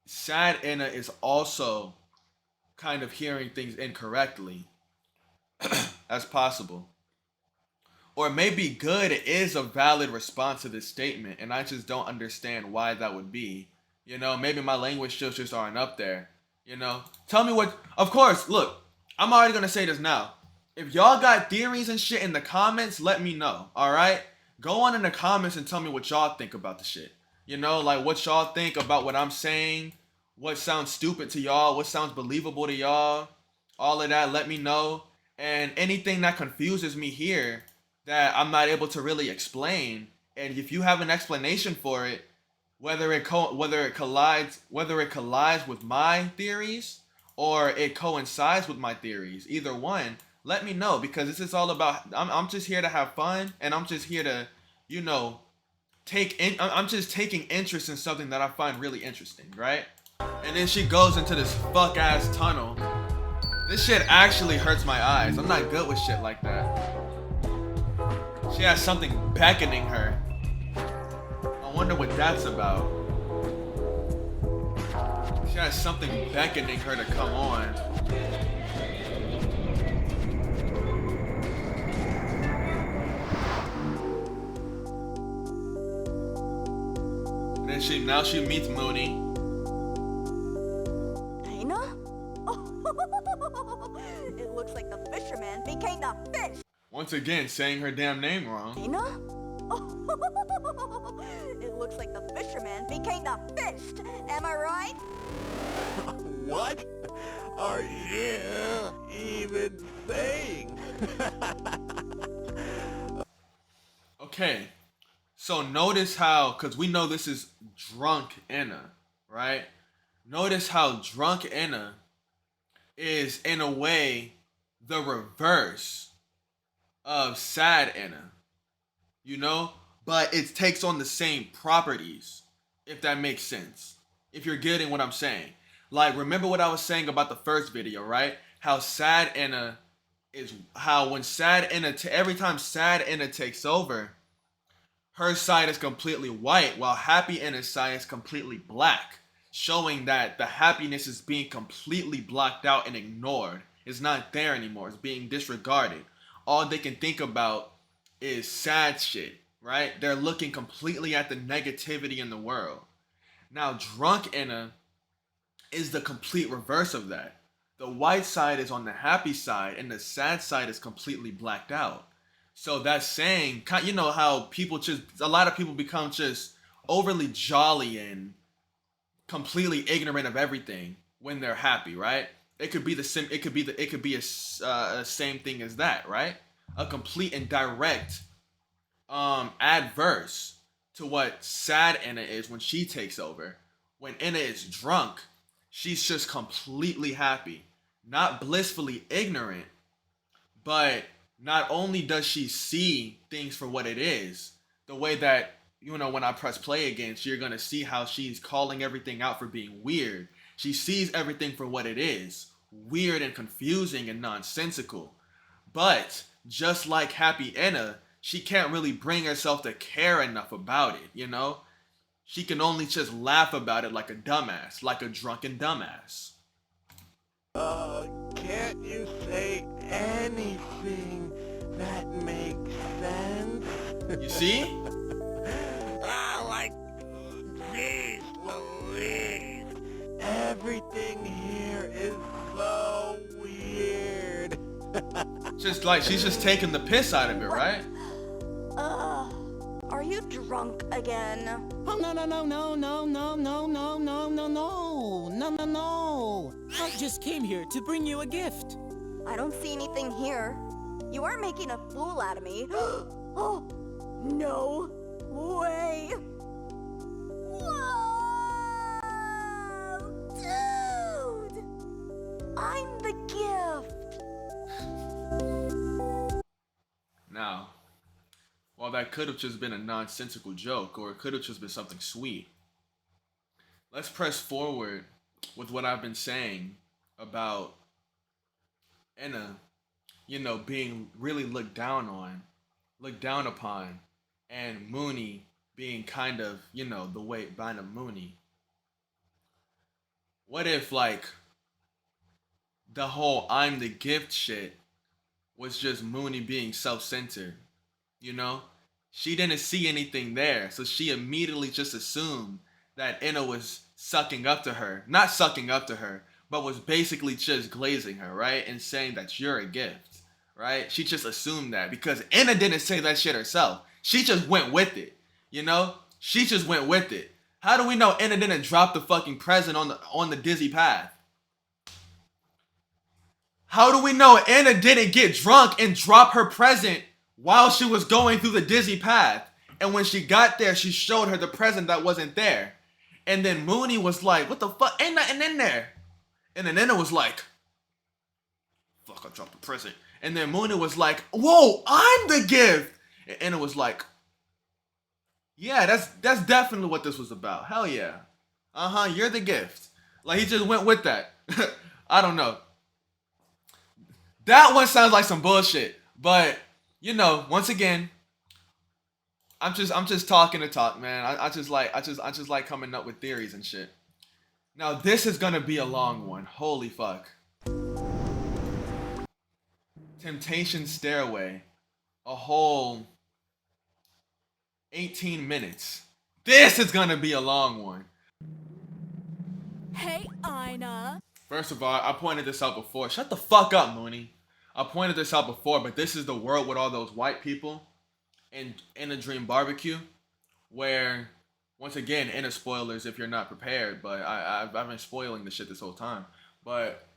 Sad Inna is also kind of hearing things incorrectly. That's possible. Or maybe good is a valid response to this statement, and I just don't understand why that would be. You know, maybe my language skills just aren't up there. You know, tell me what. Of course, look, I'm already gonna say this now. If y'all got theories and shit in the comments, let me know. All right, go on in the comments and tell me what y'all think about the shit. You know, like what y'all think about what I'm saying. What sounds stupid to y'all? What sounds believable to y'all? All of that, let me know. And anything that confuses me here that I'm not able to really explain, and if you have an explanation for it, whether it collides with my theories or it coincides with my theories, either one, let me know, because this is all about. I'm just here to have fun, and I'm just here to, you know, I'm just taking interest in something that I find really interesting, right? And then she goes into this fuck ass tunnel. This shit actually hurts my eyes. I'm not good with shit like that. She has something beckoning her. I wonder what that's about. She has something beckoning her to come on. And then now she meets Mooney. Aina? It looks like the fisherman became the fish. Once again, saying her damn name wrong. Aina? It looks like the fisherman became the fish. Am I right? What are you even saying? Okay, so notice how, because we know this is drunk Inna, right? Notice how drunk Inna is, in a way, the reverse of sad Inna, you know? But it takes on the same properties, if that makes sense. If you're getting what I'm saying. Like, remember what I was saying about the first video, right? How sad Inna is, how when sad Inna, every time sad Inna takes over, her side is completely white, while happy Inna's side is completely black, showing that the happiness is being completely blocked out and ignored. It's not there anymore. It's being disregarded. All they can think about is sad shit, right? They're looking completely at the negativity in the world. Now, drunk Inna is the complete reverse of that. The white side is on the happy side, and the sad side is completely blacked out. So that's saying, you know how a lot of people become just overly jolly and completely ignorant of everything when they're happy, right? It could be a same thing as that, right? A complete and direct adverse to what sad Inna is when she takes over. When Inna is drunk, she's just completely happy, not blissfully ignorant, but not only does she see things for what it is, the way that, you know, when I press play again, you're gonna see how she's calling everything out for being weird. She sees everything for what it is, weird and confusing and nonsensical. But just like happy Inna, she can't really bring herself to care enough about it, you know? She can only just laugh about it like a dumbass, like a drunken dumbass. Can't you say anything that makes sense? You see? Like, please believe. Everything here is so weird. Just like she's just taking the piss out of it, right? Are you drunk again? Oh, no. I just came here to bring you a gift. I don't see anything here. You are making a fool out of me. Oh, no way. Whoa! Dude! I'm the gift. Now, while that could have just been a nonsensical joke, or it could have just been something sweet, let's press forward with what I've been saying about Enna, being really looked down upon, and Mooney being kind of, the way behind of Mooney. What if, like, the whole I'm the gift shit was just Mooney being self-centered, She didn't see anything there, so she immediately just assumed that Enna was sucking up to her. Not sucking up to her, but was basically just glazing her, right? And saying that you're a gift, right? She just assumed that because Enna didn't say that shit herself. She just went with it, She just went with it. How do we know Enna didn't drop the fucking present on the dizzy path? How do we know Enna didn't get drunk and drop her present while she was going through the dizzy path? And when she got there, she showed her the present that wasn't there. And then Mooney was like, what the fuck? Ain't nothing in there. And then Enna was like, fuck, I dropped the present. And then Mooney was like, whoa, I'm the gift. And Enna was like, yeah, that's definitely what this was about. Hell yeah. You're the gift. Like, he just went with that. I don't know. That one sounds like some bullshit. But, once again, I'm just talking to talk, man. I just like coming up with theories and shit. Now this is gonna be a long one. Holy fuck. Temptation Stairway. A whole 18 minutes. This is gonna be a long one. Hey, Ina. First of all, I pointed this out before. Shut the fuck up, Mooney. I pointed this out before, but this is the world with all those white people in a Dream Barbecue, where, once again, inner spoilers if you're not prepared, but I've been spoiling the shit this whole time. But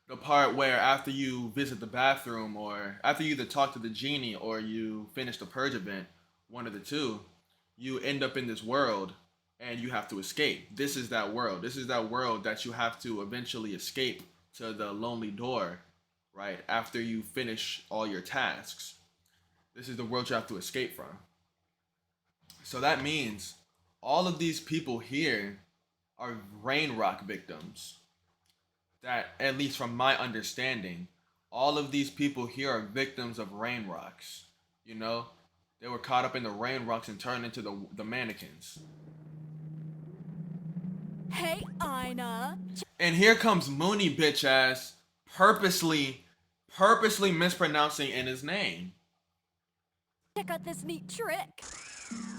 the part where after you visit the bathroom, or after you either talk to the genie or you finish the purge event, one of the two, you end up in this world and you have to escape. This is that world. This is that world that you have to eventually escape to the lonely door, right? After you finish all your tasks. This is the world you have to escape from. So that means all of these people here are rain rock victims. That, at least from my understanding, all of these people here are victims of rain rocks. They were caught up in the rain rocks and turned into the mannequins. Hey, Ina. And here comes Mooney bitch ass purposely mispronouncing Enna's name. Check out this neat trick.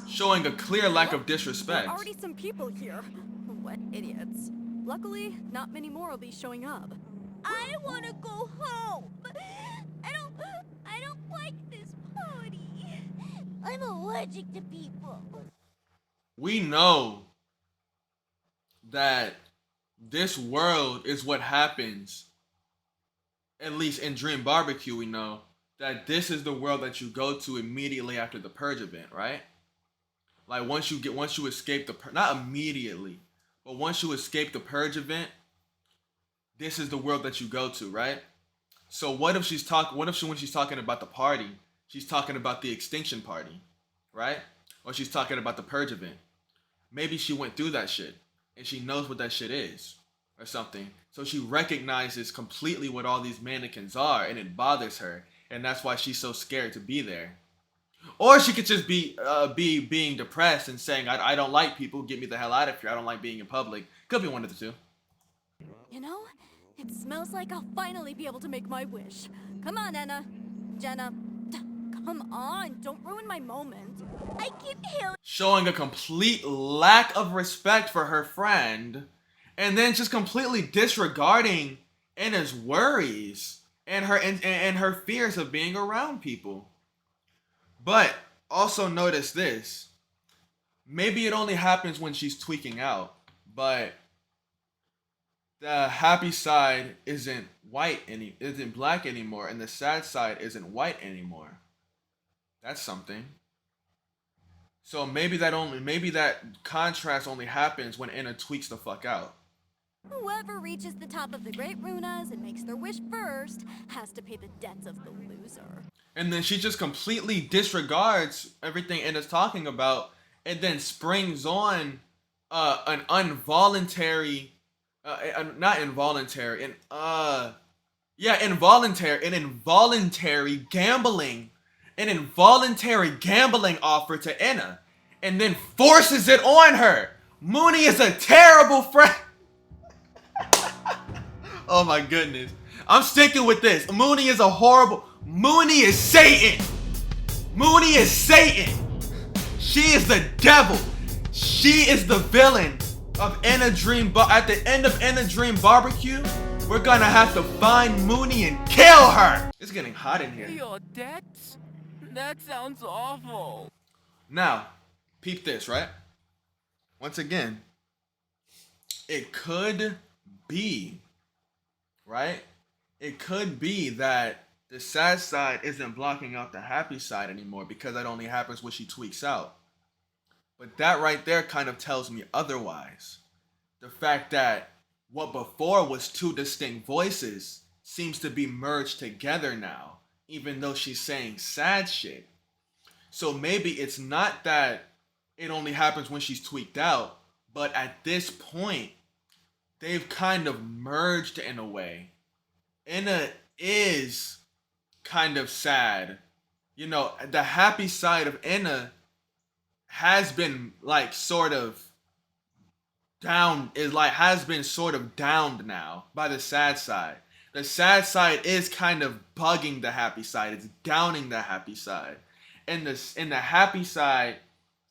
Showing a clear lack of disrespect. There are already some people here. What idiots. Luckily, not many more will be showing up. I want to go home. I don't like this party. I'm allergic to people. We know that this world is what happens. At least in Dream Barbecue, we know that this is the world that you go to immediately after the purge event, right? Like once you escape not immediately, but once you escape the purge event, this is the world that you go to, right? So when she's talking about the party, she's talking about the extinction party, right? Or she's talking about the purge event. Maybe she went through that shit and she knows what that shit is or something. So she recognizes completely what all these mannequins are and it bothers her. And that's why she's so scared to be there. Or she could just be being depressed and saying, I don't like people, get me the hell out of here. I don't like being in public. Could be one of the two. It smells like I'll finally be able to make my wish. Come on, Enna. Jenna. Come on, don't ruin my moment. I can heal. Showing a complete lack of respect for her friend. And then just completely disregarding Enna's worries. And her fears of being around people. But also notice this. Maybe it only happens when she's tweaking out. But the happy side isn't black anymore. And the sad side isn't white anymore. That's something. So maybe that contrast only happens when Enna tweaks the fuck out. Whoever reaches the top of the Great Runas and makes their wish first has to pay the debts of the loser. And then she just completely disregards everything Enna's talking about, and then springs on an involuntary, not involuntary, involuntary gambling offer to Enna, and then forces it on her. Mooney is a terrible friend. Oh my goodness. I'm sticking with this. Mooney is Satan. Mooney is Satan. She is the devil. She is the villain of Enna Dream. At the end of Enna Dream Barbecue, we're gonna have to find Mooney and kill her. It's getting hot in here. Your debts? That sounds awful. Now, peep this, right? Once again, it could be, right? It could be that the sad side isn't blocking out the happy side anymore because that only happens when she tweaks out. But that right there kind of tells me otherwise. The fact that what before was two distinct voices seems to be merged together now, even though she's saying sad shit. So maybe it's not that it only happens when she's tweaked out, but at this point, they've kind of merged in a way. Enna is kind of sad. You know, the happy side of Enna has been sort of downed now by the sad side. The sad side is kind of bugging the happy side. It's downing the happy side. And the happy side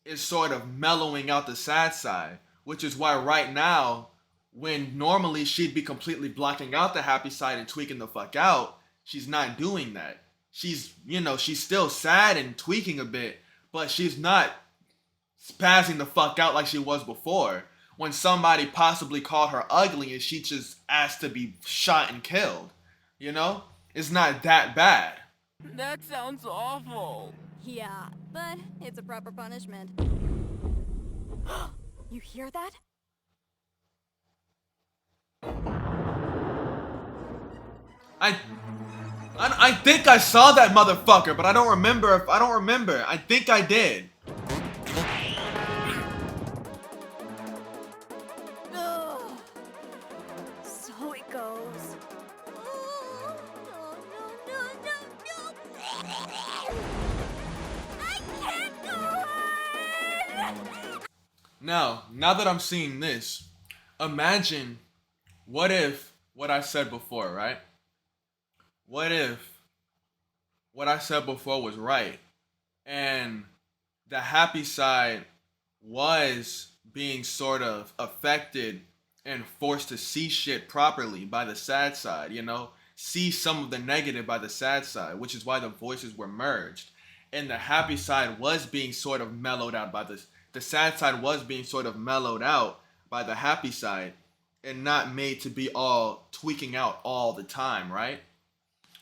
is sort of mellowing out the sad side, which is why right now, when normally she'd be completely blocking out the happy side and tweaking the fuck out, she's not doing that. She's still sad and tweaking a bit, but she's not spazzing the fuck out like she was before. When somebody possibly called her ugly and she just asked to be shot and killed. You know? It's not that bad. That sounds awful. Yeah, but it's a proper punishment. You hear that? I think I saw that motherfucker, but I don't remember. I think I did. Ugh. So it goes. Oh, no. I can't go on. Now that I'm seeing this, imagine what if what I said before, right? What if what I said before was right and the happy side was being sort of affected and forced to see shit properly by the sad side, see some of the negative by the sad side, which is why the voices were merged. And the happy side was being sort of mellowed out by the sad side was being sort of mellowed out by the happy side and not made to be all tweaking out all the time, right?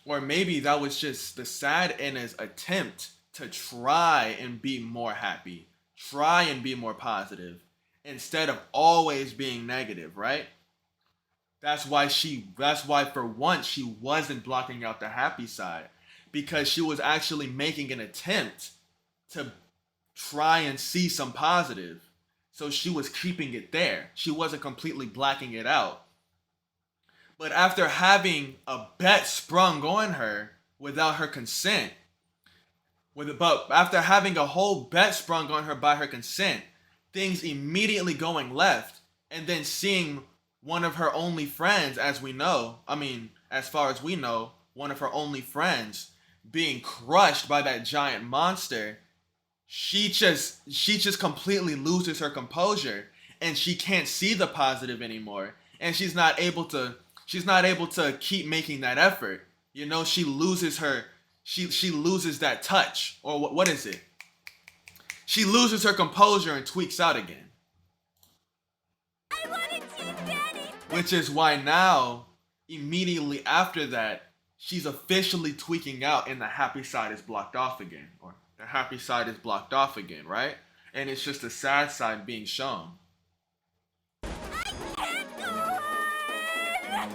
Or maybe that was just the sad Enna's attempt to try and be more happy, try and be more positive, instead of always being negative, right? That's why for once she wasn't blocking out the happy side, because she was actually making an attempt to try and see some positive. So she was keeping it there. She wasn't completely blacking it out. But after having a bet sprung on her without her consent, after having a whole bet sprung on her by her consent, things immediately going left, and then seeing one of her only friends, as far as we know, one of her only friends being crushed by that giant monster, she just completely loses her composure, and she can't see the positive anymore, and she's not able to keep making that effort. She loses she loses that touch, or what is it? She loses her composure and tweaks out again. I wanted to, Daddy. Which is why now, immediately after that, she's officially tweaking out and the happy side is blocked off again. Or the happy side is blocked off again, right? And it's just the sad side being shown. I can't go on. I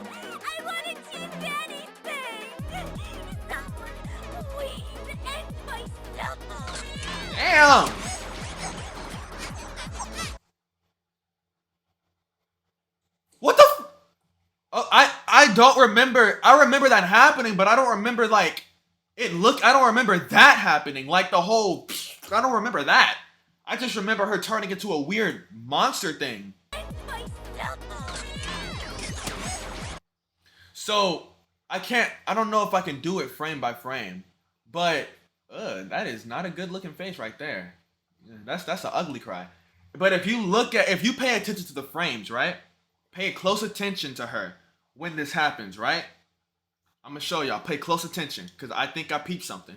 wanted to, Daddy. Thing. Someone, please. Damn! What the f- Oh, I don't remember. I remember that happening, but I don't remember like I don't remember that happening. Like the whole I don't remember that. I just remember her turning into a weird monster thing. So I don't know if I can do it frame by frame, but that is not a good looking face right there. That's an ugly cry. But if you pay attention to the frames, right? Pay close attention to her when this happens, right? I'm gonna show y'all. Pay close attention, cause I think I peeped something.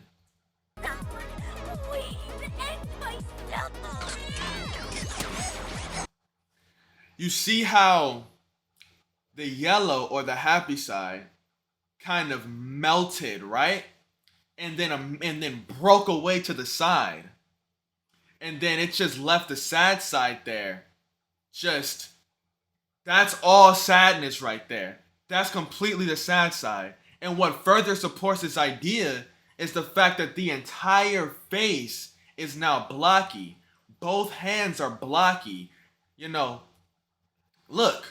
You see how the yellow or the happy side kind of melted, right? And then broke away to the side. And then it just left the sad side there. Just that's all sadness right there. That's completely the sad side. And what further supports this idea is the fact that the entire face is now blocky. Both hands are blocky. You know, look,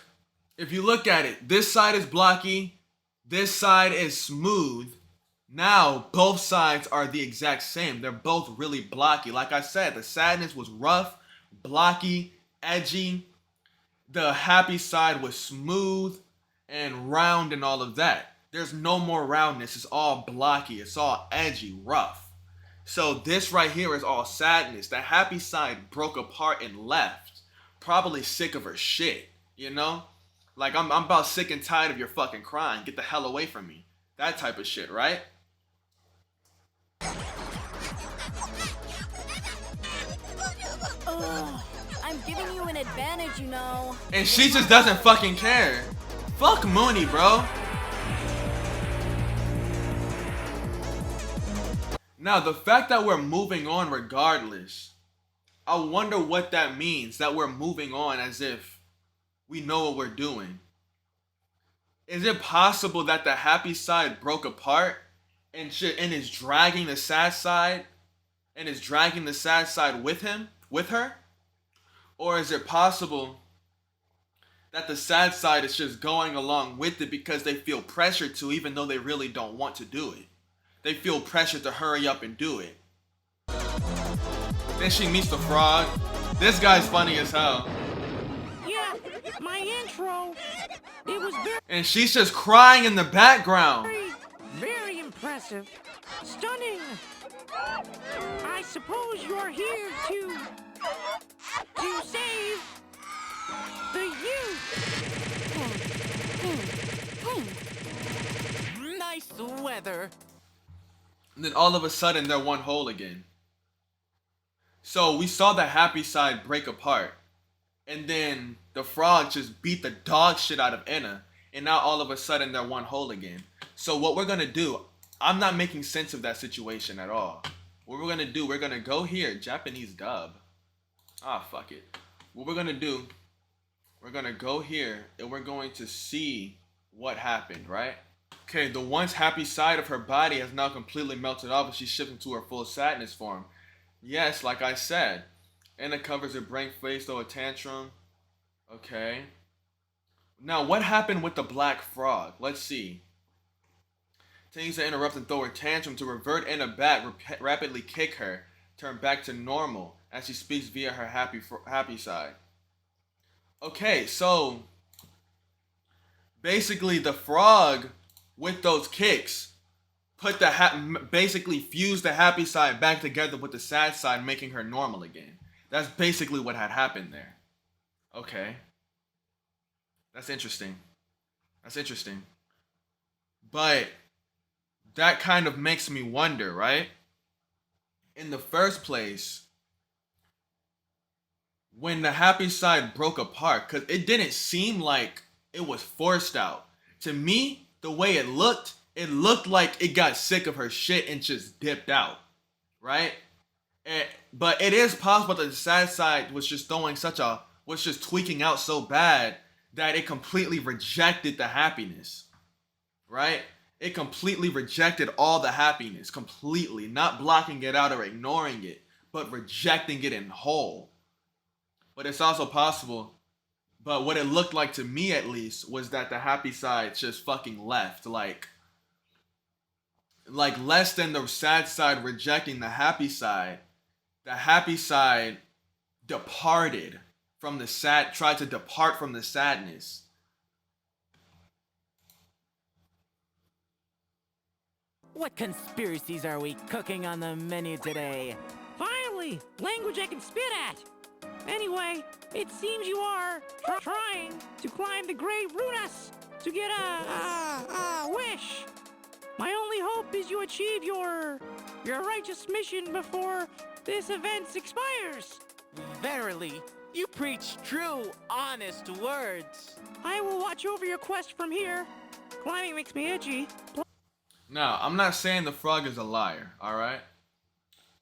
if you look at it, this side is blocky, this side is smooth. Now, both sides are the exact same. They're both really blocky. Like I said, the sadness was rough, blocky, edgy. The happy side was smooth and round and all of that. There's no more roundness. It's all blocky. It's all edgy, rough. So this right here is all sadness. The happy side broke apart and left. Probably sick of her shit, you know? Like, I'm about sick and tired of your fucking crying. Get the hell away from me. That type of shit, right? I'm giving you an advantage, you know. And she just doesn't fucking care. Fuck Mooney, bro. Now, the fact that we're moving on regardless, I wonder what that means, that we're moving on as if we know what we're doing. Is it possible that the happy side broke apart and shit and is dragging the sad side with her? Or is it possible that the sad side is just going along with it because they feel pressured to, even though they really don't want to do it? They feel pressured to hurry up and do it. Then she meets the frog. This guy's funny as hell. Yeah, my intro. It was And she's just crying in the background. very impressive. Stunning. I suppose you're here to save the youth. Nice weather. And then all of a sudden, they're one whole again. So we saw the happy side break apart. And then the frog just beat the dog shit out of Enna. And now all of a sudden, they're one whole again. So what we're going to do, I'm not making sense of that situation at all. What we're going to do, we're going to go here. Japanese dub. Fuck it. What we're going to do, we're going to go here. And we're going to see what happened, right? Okay, the once happy side of her body has now completely melted off and she's shifting to her full sadness form. Yes, like I said. Enna covers her brain face, though a tantrum. Okay. Now, what happened with the black frog? Let's see. Continues to interrupt and throw her tantrum to revert Enna back, rapidly kick her, turn back to normal as she speaks via her happy side. Okay, so basically the frog with those kicks put basically fused the happy side back together with the sad side, making her normal again. That's basically what had happened there. Okay. That's interesting. That's interesting. But that kind of makes me wonder, right? In the first place, when the happy side broke apart, because it didn't seem like it was forced out. To me, the way it looked like it got sick of her shit and just dipped out, right? But it is possible that the sad side was just tweaking out so bad that it completely rejected the happiness, right? It completely rejected all the happiness, completely, not blocking it out or ignoring it, but rejecting it in whole. But it's also possible. But what it looked like to me, at least, was that the happy side just fucking left. Like less than the sad side rejecting the happy side departed from the sad, tried to depart from the sadness. What conspiracies are we cooking on the menu today? Finally, language I can spit at. Anyway, it seems you are trying to climb the Great Runas to get a wish. My only hope is you achieve your righteous mission before this event expires. Verily, you preach true, honest words. I will watch over your quest from here. Climbing makes me itchy. Now, I'm not saying the frog is a liar, alright?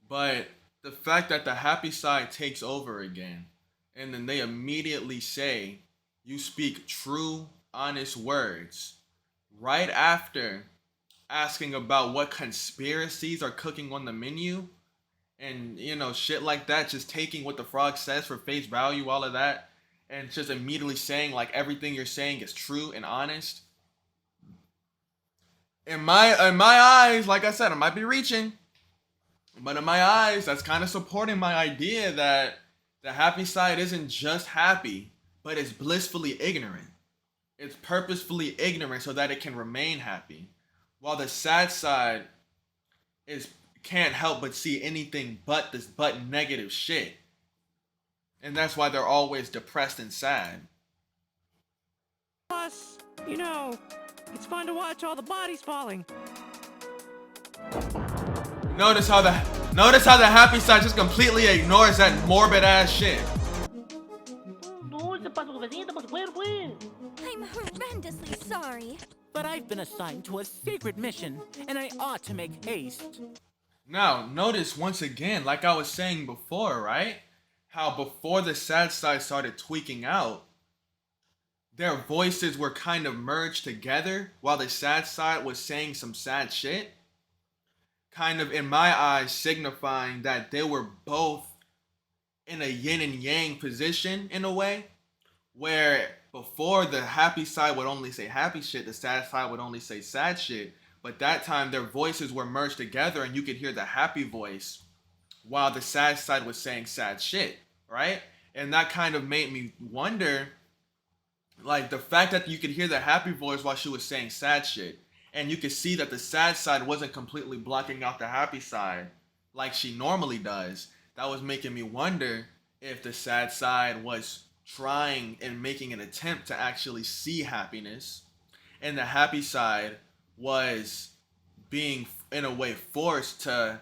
But the fact that the happy side takes over again, and then they immediately say, you speak true, honest words, right after asking about what conspiracies are cooking on the menu, and, you know, shit like that, just taking what the frog says for face value, all of that, and just immediately saying, like, everything you're saying is true and honest. In my eyes, like I said, I might be reaching, but in my eyes, that's kind of supporting my idea that the happy side isn't just happy, but it's blissfully ignorant. It's purposefully ignorant so that it can remain happy, while the sad side can't help but see anything but negative shit, and that's why they're always depressed and sad. Plus, you know, it's fun to watch all the bodies falling. Notice how the happy side just completely ignores that morbid ass shit. I'm horrendously sorry. But I've been assigned to a secret mission, and I ought to make haste. Now, notice once again, like I was saying before, right? How before the sad side started tweaking out, their voices were kind of merged together while the sad side was saying some sad shit. Kind of, in my eyes, signifying that they were both in a yin and yang position in a way, where before the happy side would only say happy shit, the sad side would only say sad shit. But that time their voices were merged together and you could hear the happy voice while the sad side was saying sad shit, right? And that kind of made me wonder, like, the fact that you could hear the happy voice while she was saying sad shit, and you could see that the sad side wasn't completely blocking out the happy side like she normally does. That was making me wonder if the sad side was trying and making an attempt to actually see happiness, and the happy side was being, in a way, forced to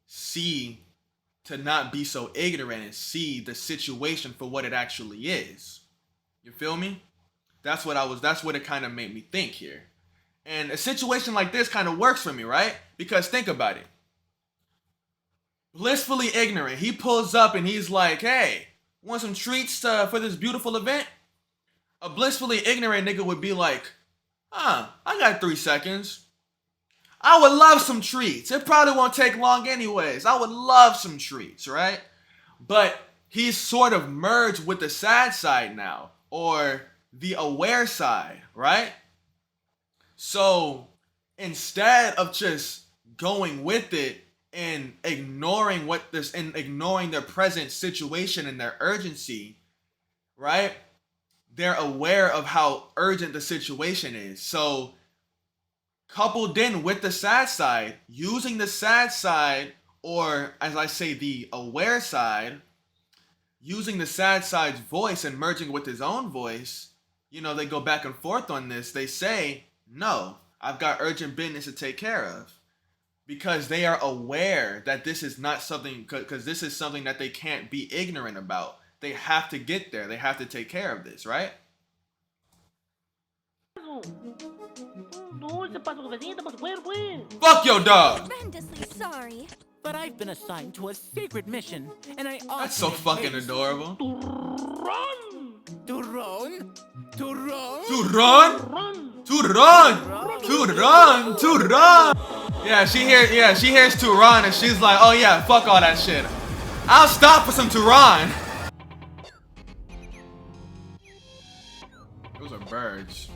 see, to not be so ignorant and see the situation for what it actually is. You feel me? That's what it kind of made me think here. And a situation like this kind of works for me, right? Because think about it. Blissfully ignorant. He pulls up and he's like, hey, want some treats for this beautiful event? A blissfully ignorant nigga would be like, I got 3 seconds. I would love some treats. It probably won't take long anyways. I would love some treats, right? But he's sort of merged with the sad side now, or the aware side, right? So instead of just going with it and ignoring ignoring their present situation and their urgency, right? They're aware of how urgent the situation is. So coupled in with the sad side, using the sad side, or as I say, the aware side, using the sad side's voice and merging with his own voice, you know, they go back and forth on this. They say, no, I've got urgent business to take care of. Because they are aware that this is not something, because this is something that they can't be ignorant about. They have to get there. They have to take care of this, right? Fuck your dog! Horrendously sorry. But I've been assigned to a secret mission, and I ought That's to so make fucking haste. adorable. To run? To run? To run? To run? To run? To run? Yeah, she hears to run and she's like, oh yeah, fuck all that shit. I'll stop for some Turan. Those are birds.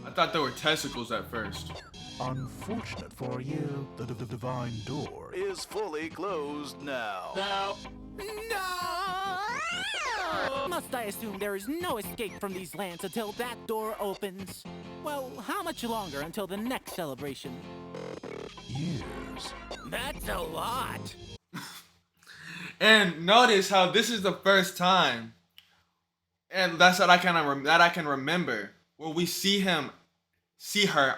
I thought they were testicles at first. Unfortunate for you, the divine door is fully closed now. No! Must I assume there is no escape from these lands until that door opens? Well, how much longer until the next celebration? Years. That's a lot! And notice how this is the first time, and that's what I can remember, where we see her.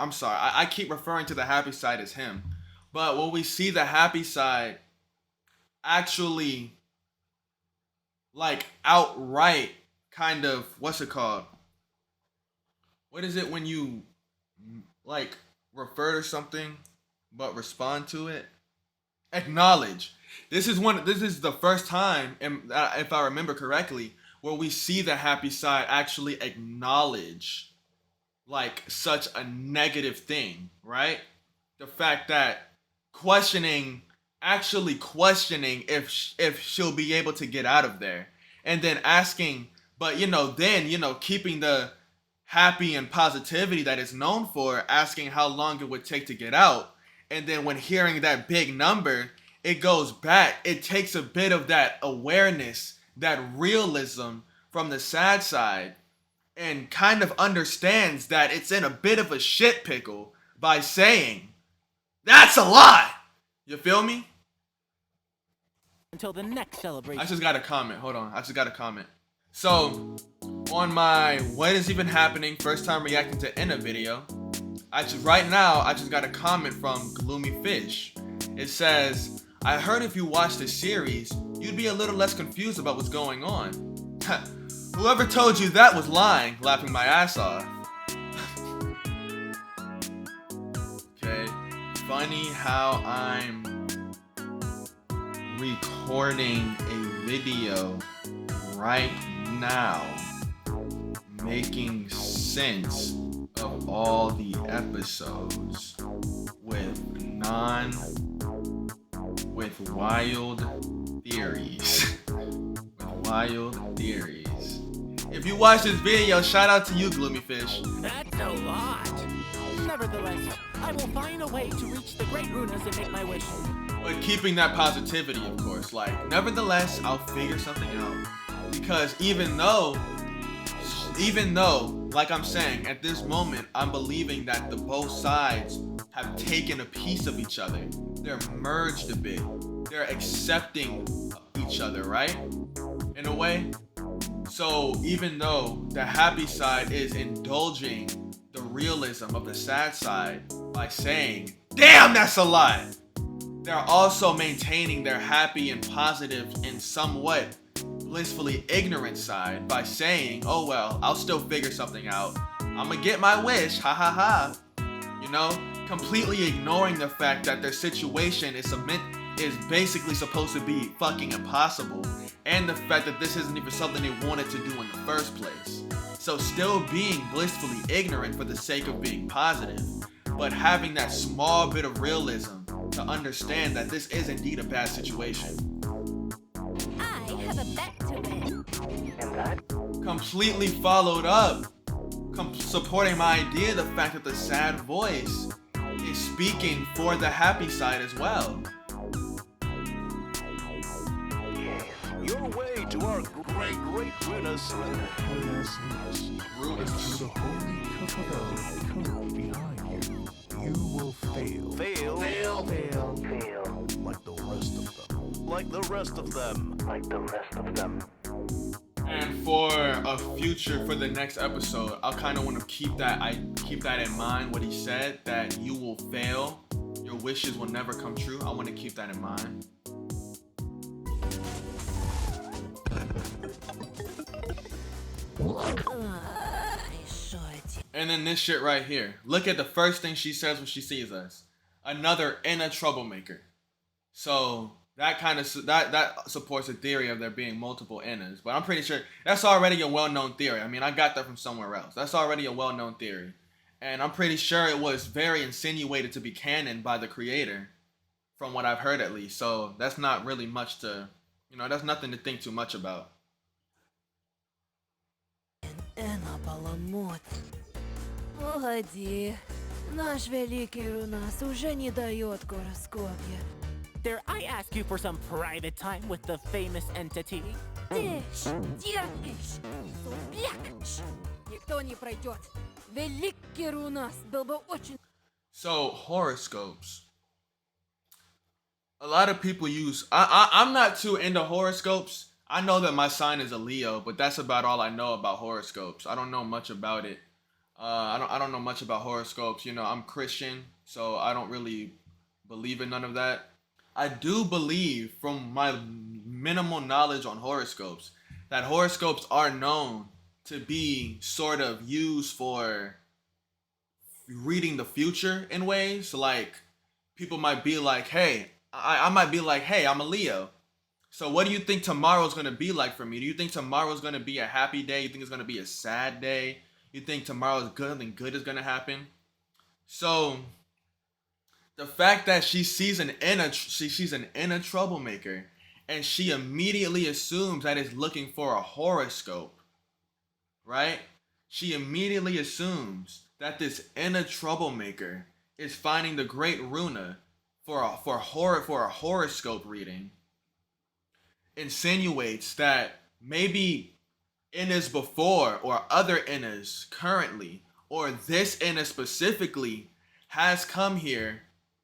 I'm sorry, I keep referring to the happy side as him, but when we see the happy side actually, like, outright kind of, what's it called? What is it when you, like, refer to something but respond to it? Acknowledge. This is the first time, if I remember correctly, where we see the happy side actually acknowledge, like, such a negative thing, right? The fact that actually questioning if she'll be able to get out of there, and then asking, but keeping the happy and positivity that it's known for, asking how long it would take to get out, and then when hearing that big number, it goes back. It takes a bit of that awareness, that realism from the sad side, and kind of understands that it's in a bit of a shit pickle by saying, "That's a lot." You feel me? Until the next celebration. I just got a comment. Hold on. I just got a comment. So, on my what is even happening first time reacting to Enna video, right now I just got a comment from Gloomy Fish. It says, "I heard if you watch the series, you'd be a little less confused about what's going on." Whoever told you that was lying, laughing my ass off. Okay, funny how I'm recording a video right now, making sense of all the episodes with wild theories. Wild theories. If you watch this video, shout out to you, Gloomy Fish. That's a lot. Nevertheless, I will find a way to reach the great runas and make my wish. But keeping that positivity, of course. Like, nevertheless, I'll figure something out. Because even though, like I'm saying, at this moment, I'm believing that the both sides have taken a piece of each other. They're merged a bit. They're accepting each other, right? In a way. So even though the happy side is indulging the realism of the sad side by saying, "Damn, that's a lot," they're also maintaining their happy and positive and somewhat blissfully ignorant side by saying, "Oh well, I'll still figure something out. I'm gonna get my wish, ha ha ha." Completely ignoring the fact that their situation is basically supposed to be fucking impossible, and the fact that this isn't even something they wanted to do in the first place. So still being blissfully ignorant for the sake of being positive, but having that small bit of realism to understand that this is indeed a bad situation. I have a bet to win. And that? Completely followed up, supporting my idea, the fact that the sad voice is speaking for the happy side as well. Your way to our great Runas. Runas. The holy code behind you. You will fail. Fail. Like the rest of them. Like the rest of them. And for the next episode, I'll kind of want to keep that in mind. What he said, that you will fail, your wishes will never come true. I want to keep that in mind. And then this shit right here. Look at the first thing she says when she sees us. Another inner troublemaker. So that supports the theory of there being multiple inners. But I'm pretty sure that's already a well-known theory. I mean, I got that from somewhere else. That's already a well-known theory. And I'm pretty sure it was very insinuated to be canon by the creator, from what I've heard at least. So that's not really much to You know, that's nothing to think too much about. Погоди, наш великий Рунас уже не дает гороскопе. Dare I ask you for some private time with the famous entity? Тише, тише, сублякш. Никто не пройдет. Великий Рунас был бы очень... So, horoscopes. A lot of people use... I'm not too into horoscopes. I know that my sign is a Leo, but that's about all I know about horoscopes. I don't know much about it. I don't know much about horoscopes. You know, I'm Christian, so I don't really believe in none of that. I do believe, from my minimal knowledge on horoscopes, that horoscopes are known to be sort of used for reading the future in ways. Like, people might be like, hey, I might be like, hey, I'm a Leo. So what do you think tomorrow's going to be like for me? Do you think tomorrow's going to be a happy day? You think it's going to be a sad day? You think tomorrow's good and good is going to happen? So the fact that she sees an inner troublemaker, and she immediately assumes that it's looking for a horoscope, right? She immediately assumes that this inner troublemaker is finding the great Runa for a horoscope reading. Insinuates that maybe Innas before, or other Innas currently, or this Inna specifically, has come here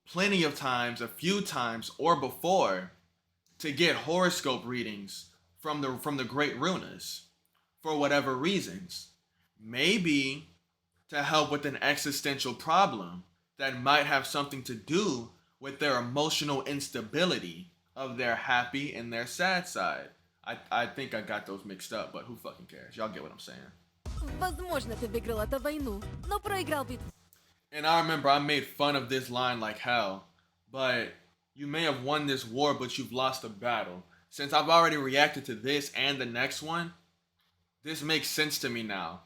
plenty of times, a few times, or before, to get horoscope readings from the great Runas for whatever reasons. Maybe to help with an existential problem that might have something to do with their emotional instability of their happy and their sad side. I think I got those mixed up, but who fucking cares? Y'all get what I'm saying. Возможно, ты выиграл эту войну, но проиграл битву. And I remember I made fun of this line like hell, but you may have won this war, but you've lost the battle. Since I've already reacted to this and the next one, this makes sense to me now.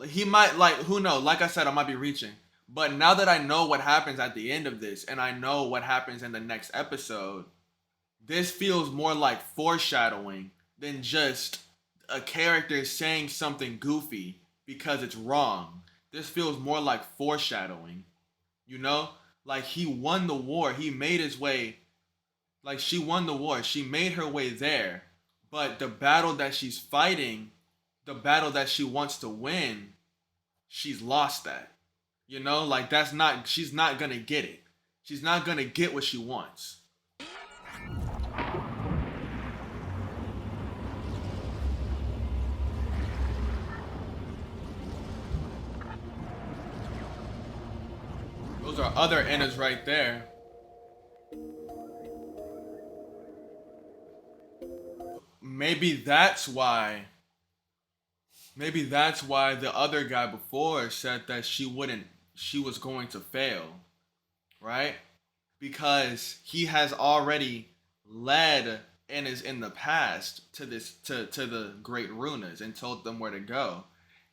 He might, like, who knows? Like I said, I might be reaching. But now that I know what happens at the end of this, and I know what happens in the next episode, this feels more like foreshadowing than just a character saying something goofy because it's wrong. This feels more like foreshadowing. You know? Like, he won the war. He made his way. Like, she won the war. She made her way there. But the battle that she's fighting, the battle that she wants to win, she's lost that. You know, like, she's not gonna get it. She's not gonna get what she wants. Those are other Innas right there. Maybe that's why the other guy before said that she was going to fail, right? Because he has already led Innas in the past to the great Runas and told them where to go.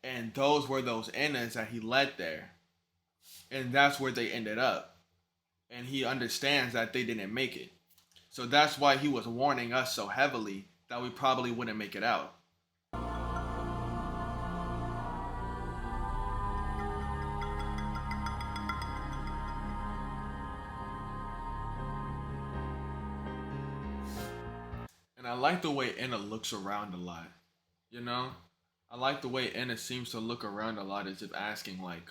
And those were those Innas that he led there. And that's where they ended up. And he understands that they didn't make it. So that's why he was warning us so heavily that we probably wouldn't make it out. And I like the way Enna looks around a lot. You know? I like the way Enna seems to look around a lot, as if asking, like,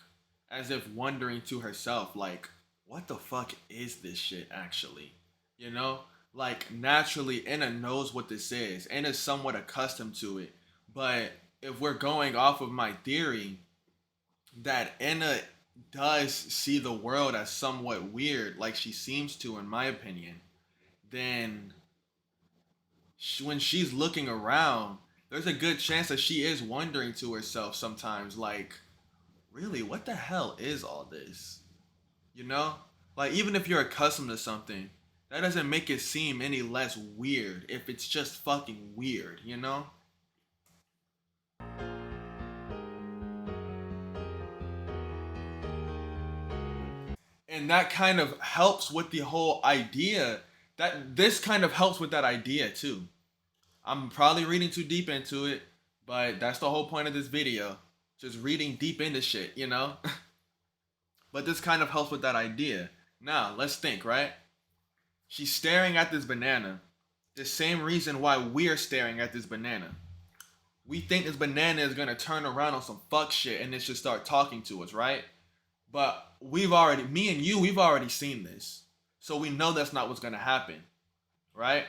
as if wondering to herself, like, what the fuck is this shit actually? You know? Like, naturally, Enna knows what this is. Enna's somewhat accustomed to it. But if we're going off of my theory that Enna does see the world as somewhat weird, like she seems to, in my opinion, then when she's looking around, there's a good chance that she is wondering to herself sometimes, like, really, what the hell is all this? You know? Like, even if you're accustomed to something, that doesn't make it seem any less weird if it's just fucking weird, you know? And that kind of helps with the whole idea that this kind of helps with that idea too. I'm probably reading too deep into it, but that's the whole point of this video. Just reading deep into shit, you know? But this kind of helps with that idea. Now, let's think, right? She's staring at this banana. The same reason why we're staring at this banana. We think this banana is gonna turn around on some fuck shit and it should start talking to us, right? But me and you, we've already seen this. So we know that's not what's gonna happen, right?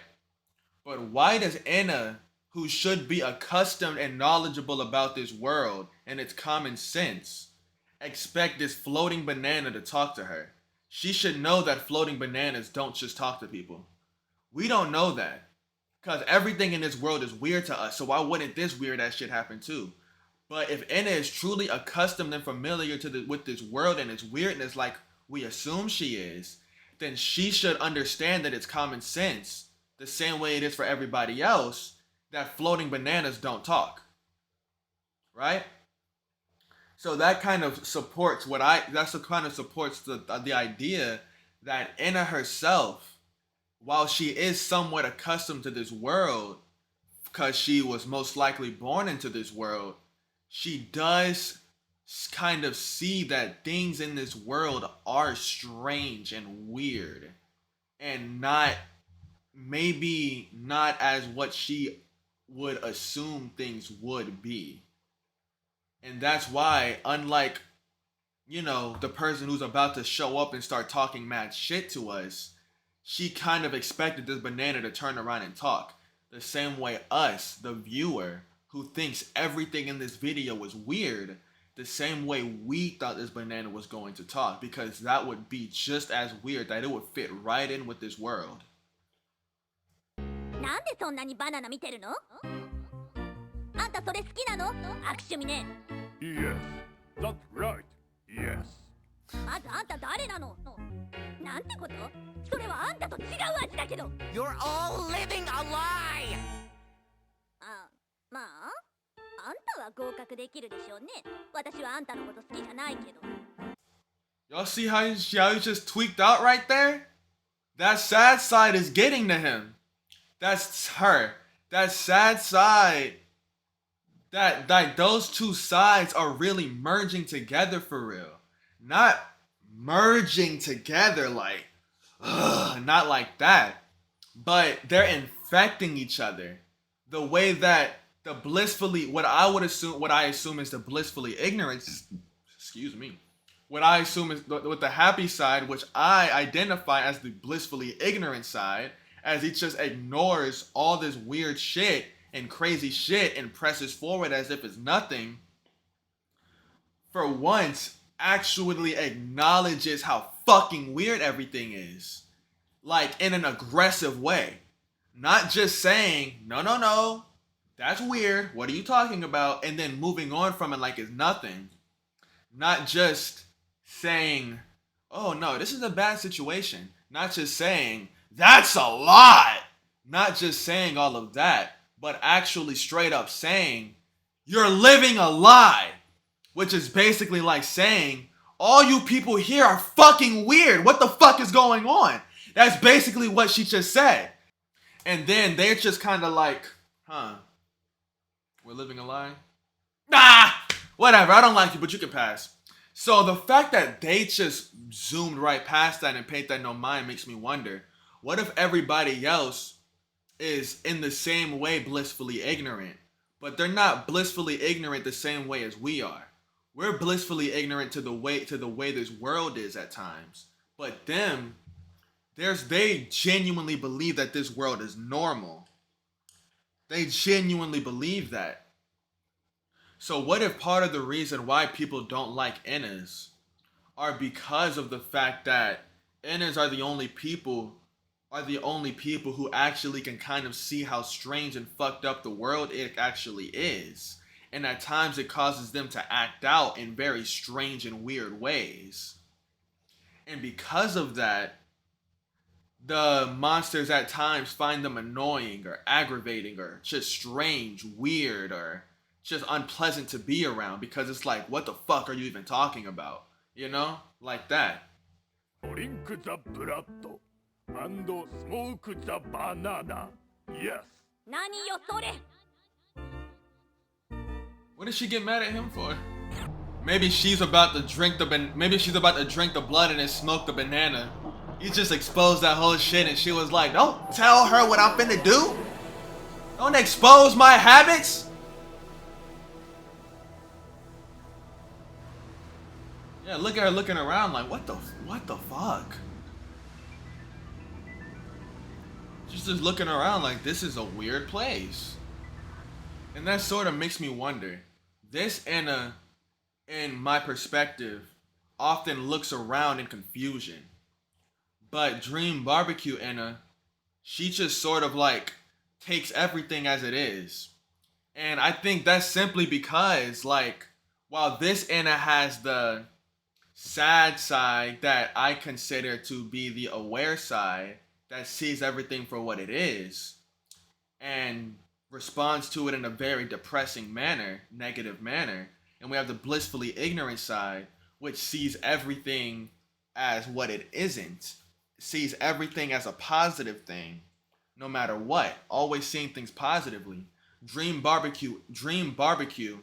But why does Anna, who should be accustomed and knowledgeable about this world and its common sense, expect this floating banana to talk to her? She should know that floating bananas don't just talk to people. We don't know that. Because everything in this world is weird to us, so why wouldn't this weird ass shit happen too? But if Anna is truly accustomed and familiar with this world and its weirdness like we assume she is, then she should understand that it's common sense, the same way it is for everybody else, that floating bananas don't talk. Right? So that kind of supports the idea that Anna herself, while she is somewhat accustomed to this world, because she was most likely born into this world, she does kind of see that things in this world are strange and weird, and maybe not as what she would assume things would be. And that's why, unlike, the person who's about to show up and start talking mad shit to us, she kind of expected this banana to turn around and talk. The same way us, the viewer, who thinks everything in this video was weird, the same way we thought this banana was going to talk, because that would be just as weird, that it would fit right in with this world. なんでそんなにバナナ見てるの？あんたそれ好きなの？悪趣味ね。Yes, that's right. Yes. まずあんた誰なの？なんてこと？それはあんたと違う味だけど。You're all living a lie! あ、まあ、あんたは合格できるでしょうね。私はあんたのこと好きじゃないけど。Y'all see how he just tweaked out right there? That sad side is getting to him. That's her. That sad side. That those two sides are really merging together for real. Not merging together like, not like that. But they're infecting each other. The way that what I assume is the blissfully ignorant, excuse me. What I assume is with the happy side, which I identify as the blissfully ignorant side, as he just ignores all this weird shit and crazy shit and presses forward as if it's nothing, for once actually acknowledges how fucking weird everything is. Like, in an aggressive way. Not just saying, no, that's weird, what are you talking about? And then moving on from it like it's nothing. Not just saying, oh no, this is a bad situation. Not just saying, that's a lot. Not just saying all of that, but actually straight up saying, you're living a lie. Which is basically like saying, all you people here are fucking weird. What the fuck is going on? That's basically what she just said. And then they're just kind of like, we're living a lie? Nah, whatever, I don't like you, but you can pass. So the fact that they just zoomed right past that and paid that no mind makes me wonder, what if everybody else is in the same way blissfully ignorant, but they're not blissfully ignorant the same way as we are? We're blissfully ignorant to the way this world is at times, but they genuinely believe that this world is normal. They genuinely believe that. So what if part of the reason why people don't like Innas are because of the fact that Innas are the only people who actually can kind of see how strange and fucked up the world it actually is. And at times it causes them to act out in very strange and weird ways. And because of that, the monsters at times find them annoying or aggravating or just strange, weird, or just unpleasant to be around, because it's like, what the fuck are you even talking about? You know? Like that. ドリンクザブラッド and smoke the banana. Yes. 何よそれ What did she get mad at him for? Maybe she's about to drink the blood and then smoke the banana. He just exposed that whole shit and she was like, don't tell her what I'm finna do. Don't expose my habits. Yeah, look at her looking around like, what the fuck? She's just looking around like, this is a weird place. And that sort of makes me wonder. This Anna, in my perspective, often looks around in confusion. But Dream Barbecue Anna, she just sort of like takes everything as it is. And I think that's simply because, like, while this Anna has the sad side that I consider to be the aware side that sees everything for what it is and responds to it in a very depressing manner, negative manner. And we have the blissfully ignorant side, which sees everything as what it isn't, sees everything as a positive thing, no matter what, always seeing things positively. Dream Barbecue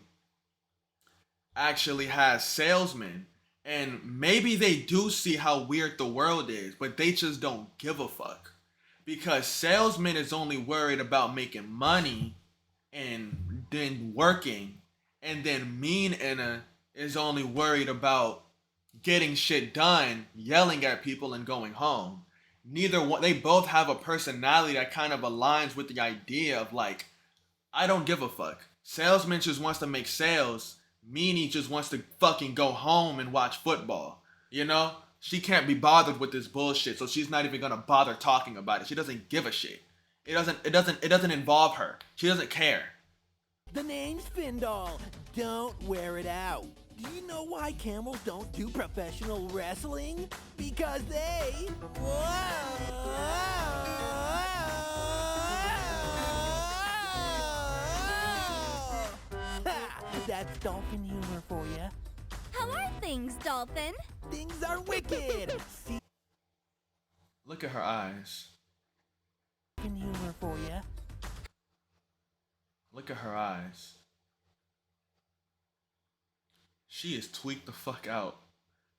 actually has salesmen, and maybe they do see how weird the world is, but they just don't give a fuck. Because salesman is only worried about making money and then working, and then Mean Anna is only worried about getting shit done, yelling at people, and going home. Neither one, they both have a personality that kind of aligns with the idea of like, I don't give a fuck. Salesman just wants to make sales. Meanie just wants to fucking go home and watch football. You know? She can't be bothered with this bullshit, so she's not even gonna bother talking about it. She doesn't give a shit. It doesn't involve her. She doesn't care. The name's Findall. Don't wear it out. Do you know why camels don't do professional wrestling? Because they... That's dolphin humor for you. How are things, Dolphin? Things are wicked. See? Look at her eyes. Dolphin humor for you. Look at her eyes. She is tweaked the fuck out.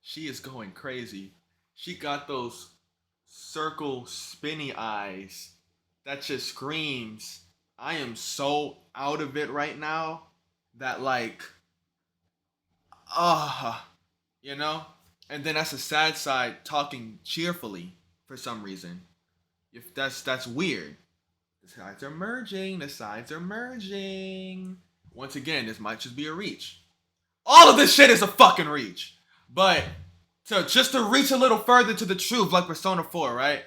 She is going crazy. She got those circle spinny eyes that just screams, I am so out of it right now that like, you know? And then that's a sad side talking cheerfully for some reason. If that's weird. The sides are merging. The sides are merging. Once again, this might just be a reach. All of this shit is a fucking reach. But just to reach a little further to the truth, like Persona 4, right?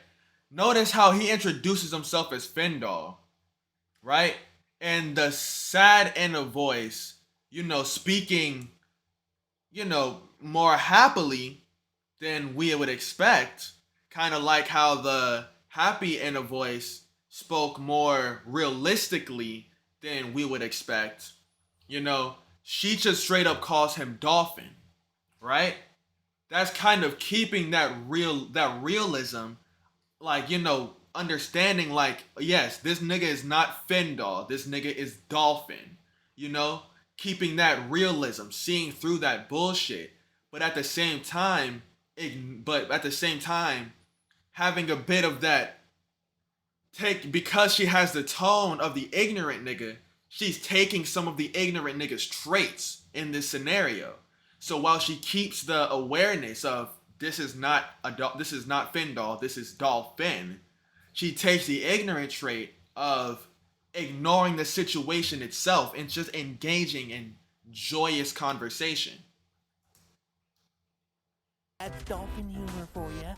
Notice how he introduces himself as Findall, right? And the sad inner voice, you know, speaking, you know, more happily than we would expect. Kind of like how the happy inner voice spoke more realistically than we would expect. You know, she just straight up calls him Dolphin, right? That's kind of keeping that realism, like, you know, understanding like, yes, this nigga is not Findall, this nigga is Dolphin, you know? Keeping that realism, seeing through that bullshit, but at the same time, having a bit of that because she has the tone of the ignorant nigga, she's taking some of the ignorant nigga's traits in this scenario. So while she keeps the awareness of this is not Findall, this is Dolphin, she takes the ignorant trait of ignoring the situation itself and just engaging in joyous conversation. That's dolphin humor for you.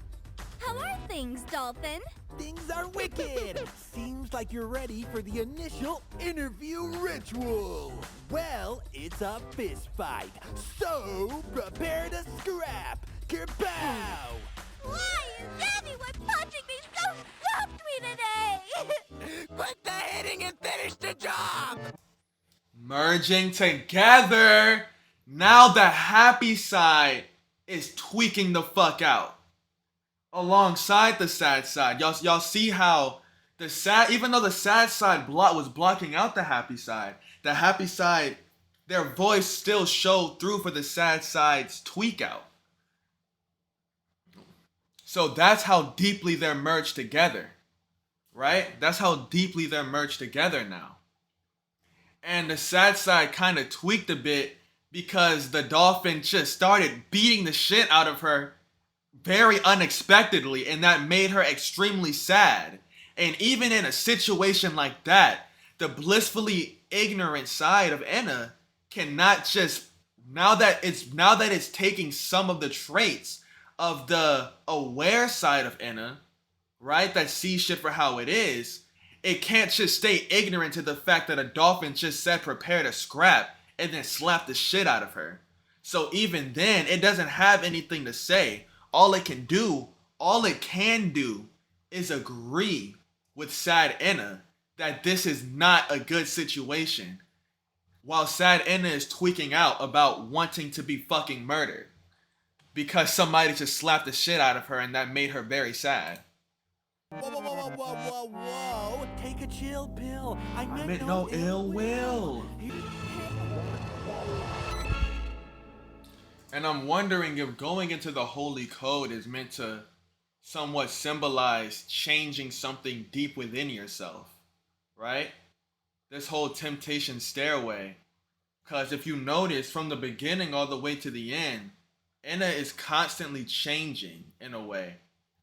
How are things, Dolphin? Things are wicked. Seems like you're ready for the initial interview ritual. Well, it's a fist fight, so prepare to scrap. Kerpow! Why is anyone punching me so softly today? Quit the hitting and finish the job! Merging together. Now the happy side is tweaking the fuck out. alongside the sad side. Y'all see how the sad, even though the sad side was blocking out the happy side, their voice still showed through for the sad side's tweak out. So that's how deeply they're merged together, right? That's how deeply they're merged together now. And the sad side kind of tweaked a bit because the dolphin just started beating the shit out of her very unexpectedly, and that made her extremely sad. And even in a situation like that, the blissfully ignorant side of Enna cannot just, now that it's taking some of the traits of the aware side of Enna, right, that sees shit for how it is, it can't just stay ignorant to the fact that a dolphin just said prepare to scrap and then slap the shit out of her. So even then, it doesn't have anything to say. All it can do is agree with sad Enna that this is not a good situation, while sad Enna is tweaking out about wanting to be fucking murdered because somebody just slapped the shit out of her and that made her very sad. Whoa, whoa, whoa, whoa, whoa, whoa, whoa. Take a chill pill. I meant no ill will. And I'm wondering if going into the holy code is meant to somewhat symbolize changing something deep within yourself, right? This whole temptation stairway. Because if you notice from the beginning all the way to the end, Enna is constantly changing in a way.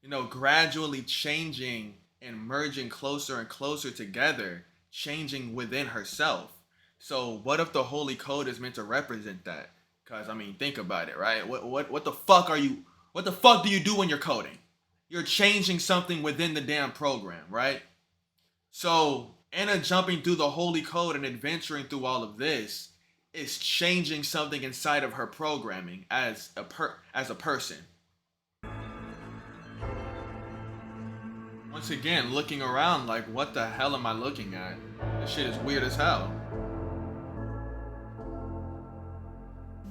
You know, gradually changing and merging closer and closer together, changing within herself. So what if the holy code is meant to represent that? Because, I mean, think about it, right? What the fuck do you do when you're coding? You're changing something within the damn program, right? So Enna jumping through the holy code and adventuring through all of this is changing something inside of her programming as a person. Once again, looking around like, what the hell am I looking at? This shit is weird as hell.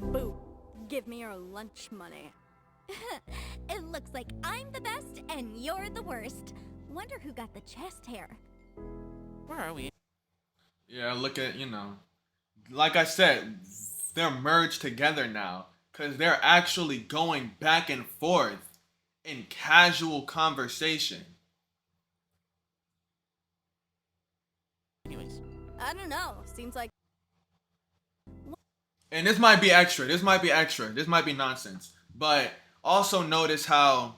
Boo, give me your lunch money. It looks like I'm the best and you're the worst. Wonder who got the chest hair. Where are we? Yeah, look at, you know, like I said, they're merged together now because they're actually going back and forth in casual conversation. Anyways. I don't know. Seems like. And this might be extra. This might be nonsense. But also notice how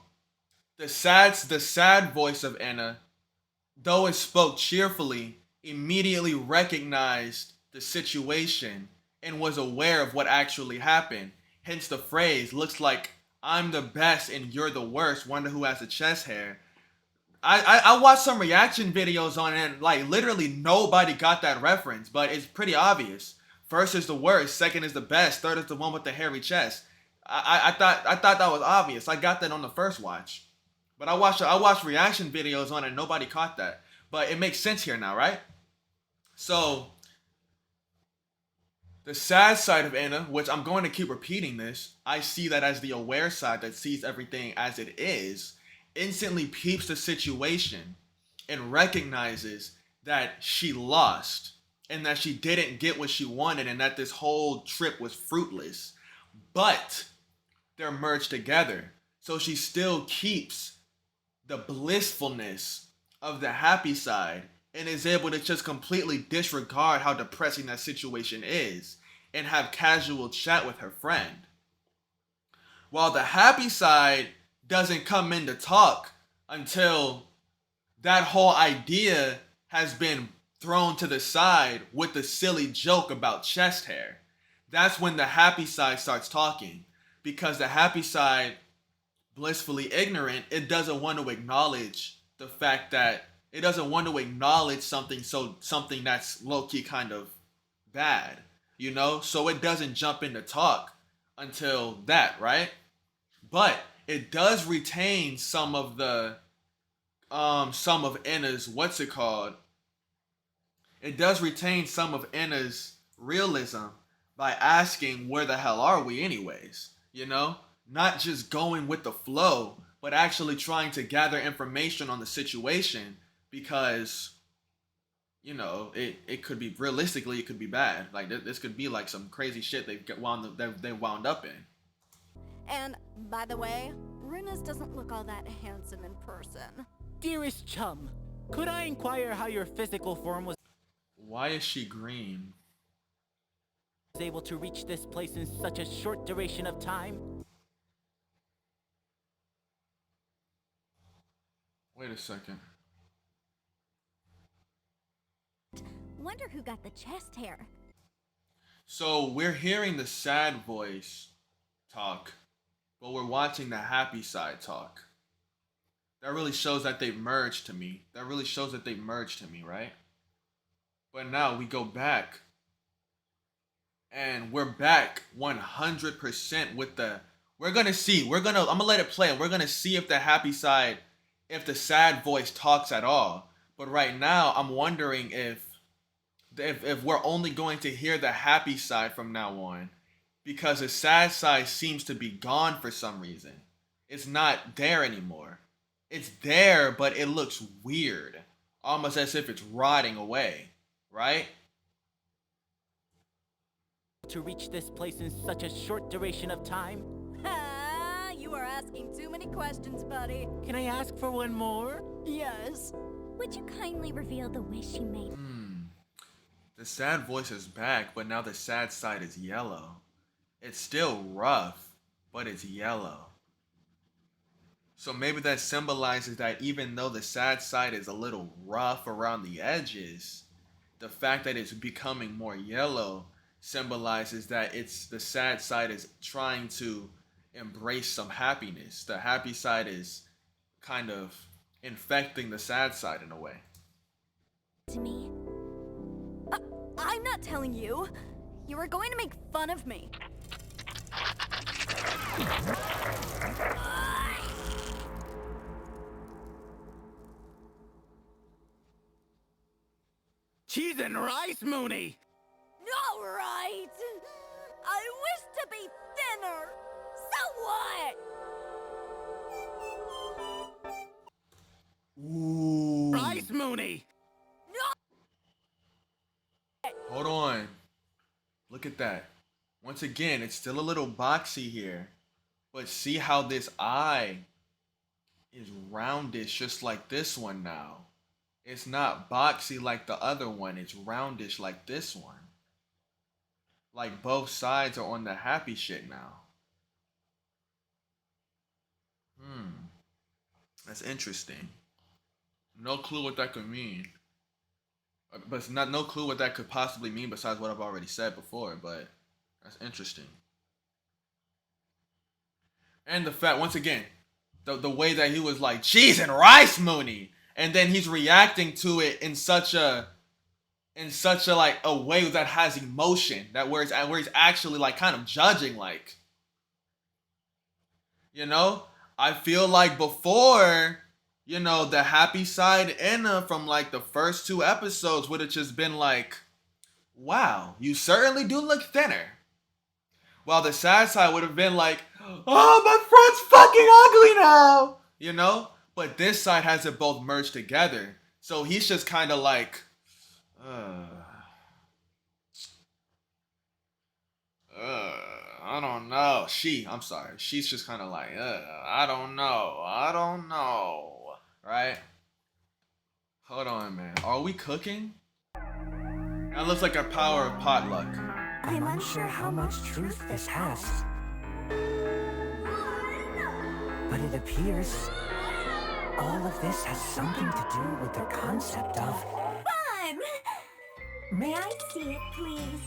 the sad voice of Enna, though it spoke cheerfully, immediately recognized the situation and was aware of what actually happened. Hence the phrase, looks like I'm the best and you're the worst. Wonder who has the chest hair. I watched some reaction videos on it and like literally nobody got that reference, but it's pretty obvious. First is the worst, second is the best, third is the one with the hairy chest. I thought that was obvious. I got that on the first watch. But I watched reaction videos on it and nobody caught that. But it makes sense here now, right? So the sad side of Enna, which I'm going to keep repeating this, I see that as the aware side that sees everything as it is, instantly peeps the situation and recognizes that she lost and that she didn't get what she wanted and that this whole trip was fruitless. But they're merged together. So she still keeps the blissfulness of the happy side and is able to just completely disregard how depressing that situation is and have casual chat with her friend. While the happy side doesn't come in to talk until that whole idea has been thrown to the side with the silly joke about chest hair. That's when the happy side starts talking, because the happy side, blissfully ignorant, it doesn't want to acknowledge the fact that it doesn't want to acknowledge something that's low-key kind of bad, you know? So it doesn't jump in to talk until that, right? But it does retain some of Enna's, what's it called? It does retain some of Enna's realism by asking, where the hell are we anyways? You know? Not just going with the flow, but actually trying to gather information on the situation because, you know, it could be, realistically, it could be bad. Like, this could be like some crazy shit they wound up in. And, by the way, Runas doesn't look all that handsome in person. Dearest chum, could I inquire how your physical form was Why is she green? able to reach this place in such a short duration of time? Wait a second. Wonder who got the chest hair. So we're hearing the sad voice talk, but we're watching the happy side talk. That really shows that they've merged to me. Right? But now we go back. And we're back 100% with the... I'm gonna let it play. And we're gonna see if the happy side, if the sad voice talks at all. But right now, I'm wondering if we're only going to hear the happy side from now on. Because the sad side seems to be gone for some reason. It's not there anymore. It's there, but it looks weird. Almost as if it's rotting away. Right? To reach this place in such a short duration of time? Ha! You are asking too many questions, buddy. Can I ask for one more? Yes. Would you kindly reveal the wish you made? The sad voice is back, but now the sad side is yellow. It's still rough, but it's yellow. So maybe that symbolizes that even though the sad side is a little rough around the edges, the fact that it's becoming more yellow symbolizes that the sad side is trying to embrace some happiness. The happy side is kind of infecting the sad side in a way. To me. I'm not telling you. You were going to make fun of me. Cheese and rice, Mooney! All right. I wish to be thinner. So what? Ooh. Rice, Mooney! Hold on. Look at that. Once again, it's still a little boxy here. But see how this eye is roundish just like this one now. It's not boxy like the other one. It's roundish like this one. Like both sides are on the happy shit now. That's interesting. No clue what that could mean. But it's no clue what that could possibly mean besides what I've already said before, but that's interesting. And the fact, once again, the way that he was like, cheese and rice, Mooney, and then he's reacting to it in such a like a way that has emotion, that where he's actually like kind of judging, like, you know, I feel like before, you know, the happy side Anna from like the first 2 episodes would have just been like, wow, you certainly do look thinner. While the sad side would have been like, oh, my friend's fucking ugly now, you know? But this side has it both merged together. So he's just kind of like, I don't know. She's just kind of like, I don't know. Right? Hold on, man. Are we cooking? That looks like a power of potluck. I'm unsure how much truth this has. But it appears all of this has something to do with the concept of Fun! May I see it, please?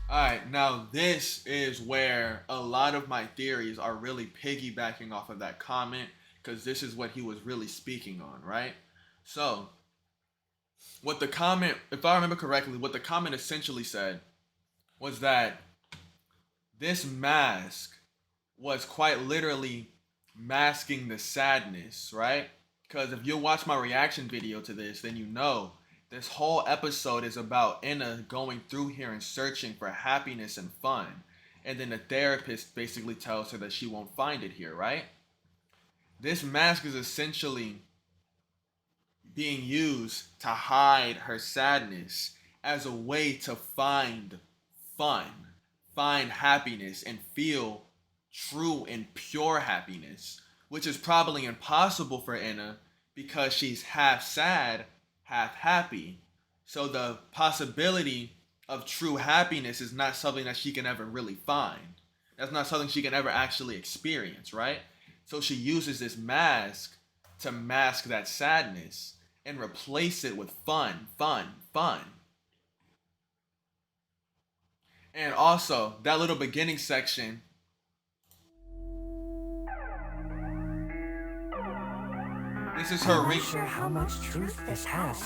Alright, now this is where a lot of my theories are really piggybacking off of that comment, because this is what he was really speaking on, right? So, what the comment, if I remember correctly, what the comment essentially said was that this mask was quite literally masking the sadness, right? Because if you watch my reaction video to this, then you know this whole episode is about Inna going through here and searching for happiness and fun. and then the therapist basically tells her that she won't find it here, right? This mask is essentially being used to hide her sadness as a way to find fun, find happiness, and feel true and pure happiness, which is probably impossible for Enna because she's half sad, half happy. So the possibility of true happiness is not something that she can ever really find. That's not something she can ever actually experience, right? So she uses this mask to mask that sadness and replace it with fun, fun, fun. And also, that little beginning section, this is her I'm not sure how much truth this has.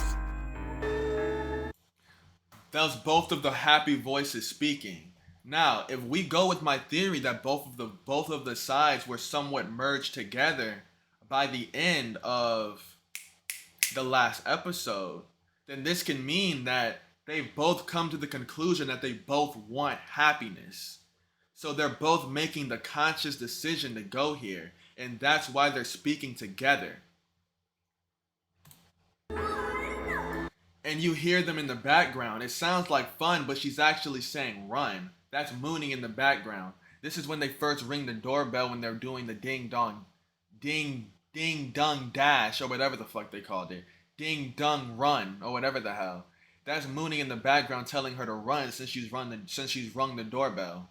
That was both of the happy voices speaking. Now, if we go with my theory that both of the sides were somewhat merged together by the end of the last episode, then this can mean that they've both come to the conclusion that they both want happiness. So they're both making the conscious decision to go here, and that's why they're speaking together. And you hear them in the background. It sounds like fun, but she's actually saying run. That's mooning in the background. This is when they first ring the doorbell when they're doing the ding dong dash, or whatever the fuck they called it. Ding dong run, or whatever the hell. That's mooning in the background telling her to run since she's rung the doorbell.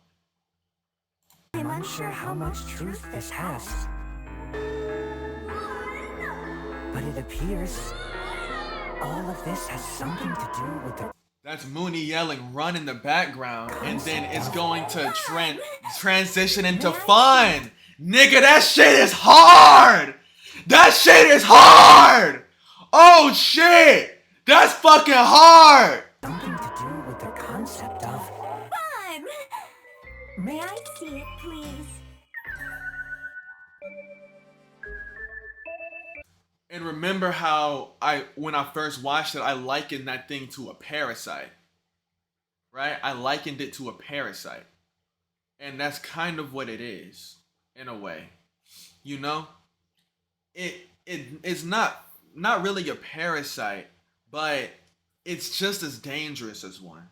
I'm unsure how much truth this has. But it appears all of this has something to do with the... That's Mooney yelling run in the background, and then it's going to transition into fun. Nigga, that shit is hard! That shit is hard! Oh shit! That's fucking hard! Something to do with the concept of... Fun! May I see it, please? And remember how when I first watched it, I likened that thing to a parasite. Right? I likened it to a parasite. And that's kind of what it is, in a way. You know? It's not really a parasite, but it's just as dangerous as one.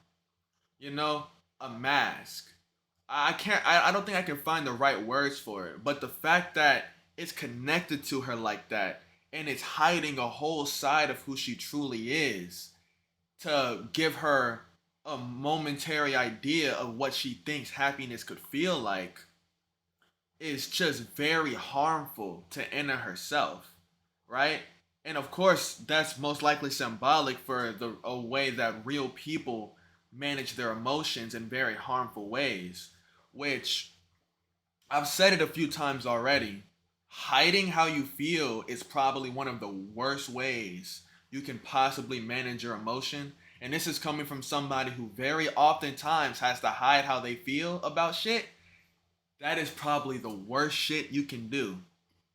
You know? A mask. I don't think I can find the right words for it, but the fact that it's connected to her like that, and it's hiding a whole side of who she truly is to give her a momentary idea of what she thinks happiness could feel like, is just very harmful to Enna herself, right? And of course, that's most likely symbolic for a way that real people manage their emotions in very harmful ways, which I've said it a few times already. Hiding how you feel is probably one of the worst ways you can possibly manage your emotion. And this is coming from somebody who very oftentimes has to hide how they feel about shit. That is probably the worst shit you can do,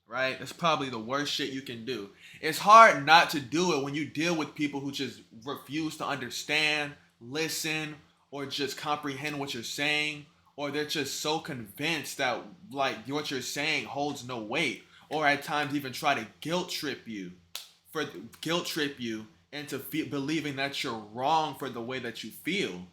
right? That's probably the worst shit you can do. It's hard not to do it when you deal with people who just refuse to understand, listen, or just comprehend what you're saying, or they're just so convinced that like what you're saying holds no weight, or at times even try to guilt trip you into believing that you're wrong for the way that you feel.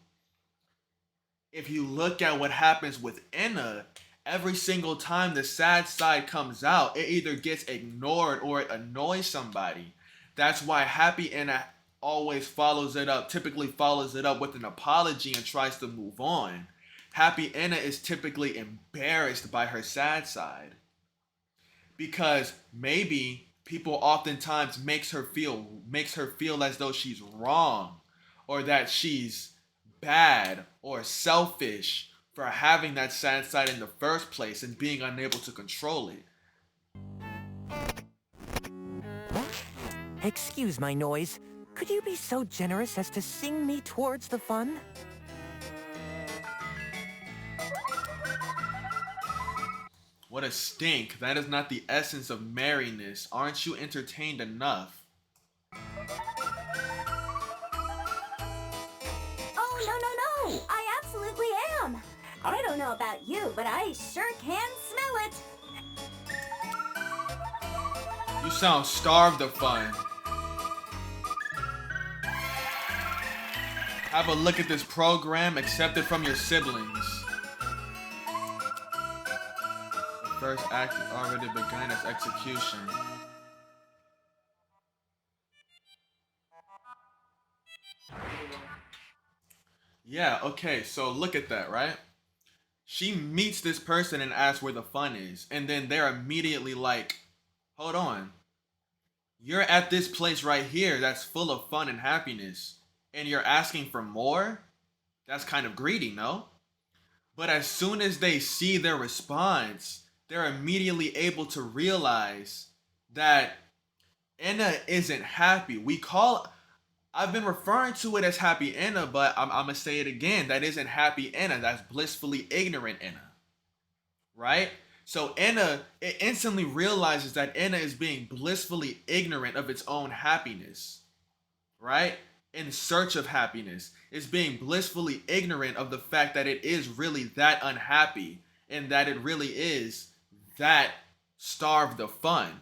If you look at what happens with Enna, every single time the sad side comes out, it either gets ignored or it annoys somebody. That's why happy Enna always typically follows it up with an apology and tries to move on. Happy Enna is typically embarrassed by her sad side because maybe people oftentimes makes her feel as though she's wrong, or that she's bad or selfish for having that sad side in the first place and being unable to control it. Excuse my noise. Could you be so generous as to sing me towards the fun? What a stink. That is not the essence of merriness. Aren't you entertained enough? Oh, no. I absolutely am. I don't know about you, but I sure can smell it. You sound starved of fun. Have a look at this program accepted from your siblings. The first act already begun its execution. Yeah, okay, so look at that, right? She meets this person and asks where the fun is, and then they're immediately like, hold on. You're at this place right here that's full of fun and happiness, and you're asking for more? That's kind of greedy, no? But as soon as they see their response, they're immediately able to realize that Enna isn't happy. I've been referring to it as happy Enna, but I'm gonna say it again. That isn't happy Enna. That's blissfully ignorant Enna. Right? So Enna, it instantly realizes that Enna is being blissfully ignorant of its own happiness. Right? In search of happiness. It's being blissfully ignorant of the fact that it is really that unhappy and that it really is that starved of fun.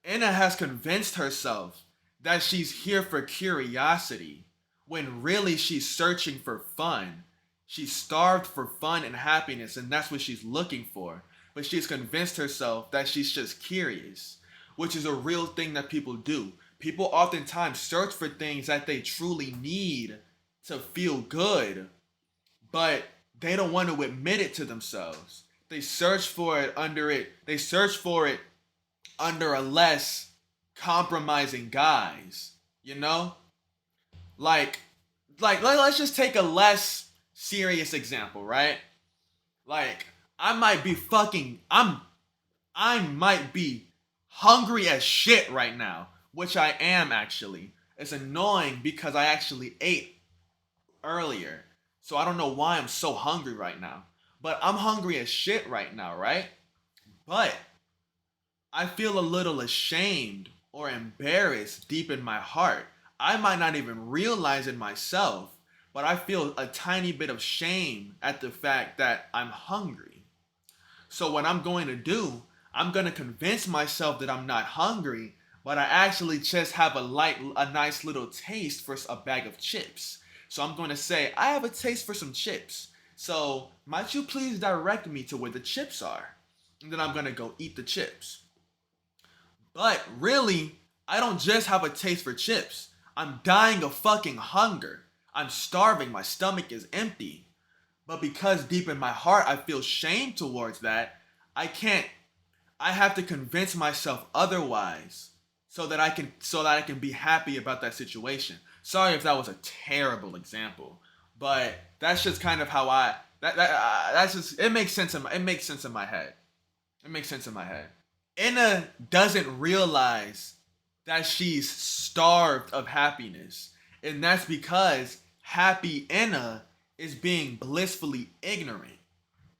Enna has convinced herself that she's here for curiosity, when really she's searching for fun. She's starved for fun and happiness, and that's what she's looking for. But she's convinced herself that she's just curious, which is a real thing that people do. People oftentimes search for things that they truly need to feel good, but they don't want to admit it to themselves. They search for it under a less compromising guise, you know? Like let's just take a less serious example, right? Like I might be hungry as shit right now, which I am actually. It's annoying because I actually ate earlier. So I don't know why I'm so hungry right now. But I'm hungry as shit right now, right? But I feel a little ashamed or embarrassed deep in my heart. I might not even realize it myself, but I feel a tiny bit of shame at the fact that I'm hungry. So what I'm going to do, I'm going to convince myself that I'm not hungry, but I actually just have a nice little taste for a bag of chips. So I'm going to say, I have a taste for some chips. So might you please direct me to where the chips are? And then I'm going to go eat the chips. But really, I don't just have a taste for chips. I'm dying of fucking hunger. I'm starving. My stomach is empty. But because deep in my heart I feel shame towards that, I have to convince myself otherwise so that I can be happy about that situation. Sorry if that was a terrible example, but that's just kind of how it makes sense in my head. It makes sense in my head. Enna doesn't realize that she's starved of happiness. And that's because happy Enna is being blissfully ignorant.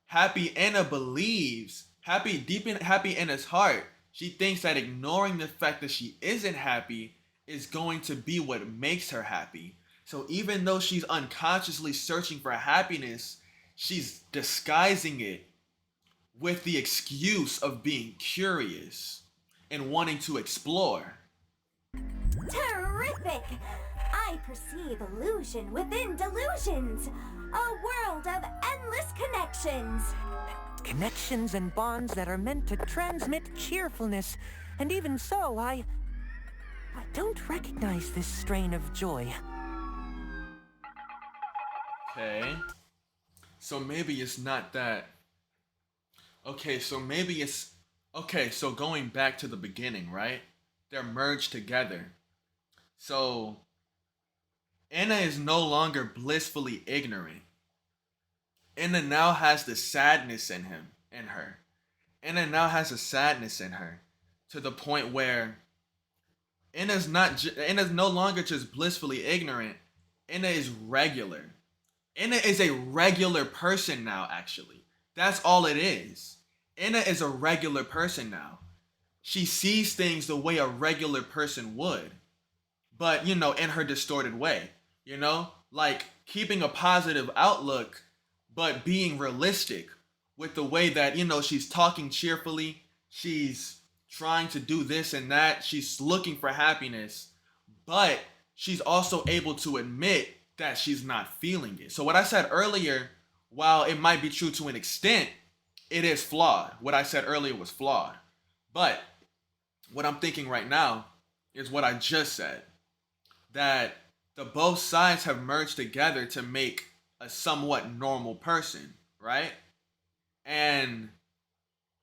Happy Enna believes, deep in happy Enna's heart, she thinks that ignoring the fact that she isn't happy is going to be what makes her happy. So even though she's unconsciously searching for happiness, she's disguising it with the excuse of being curious and wanting to explore. Terrific! I perceive illusion within delusions. A world of endless connections. Connections and bonds that are meant to transmit cheerfulness. And even so, I don't recognize this strain of joy. Okay. So maybe it's not that. Okay, so going back to the beginning, right? They're merged together. So Enna is no longer blissfully ignorant. Enna now has the sadness in her. Enna now has a sadness in her to the point where Enna's no longer just blissfully ignorant. Enna is regular. Enna is a regular person now, actually. That's all it is. Enna is a regular person now. She sees things the way a regular person would. But, in her distorted way. Like keeping a positive outlook but being realistic with the way that, you know, she's talking cheerfully, she's trying to do this and that, she's looking for happiness, but she's also able to admit that she's not feeling it. So what I said earlier, while it might be true to an extent, it is flawed. What I said earlier was flawed. But what I'm thinking right now is what I just said, that the both sides have merged together to make a somewhat normal person, right? And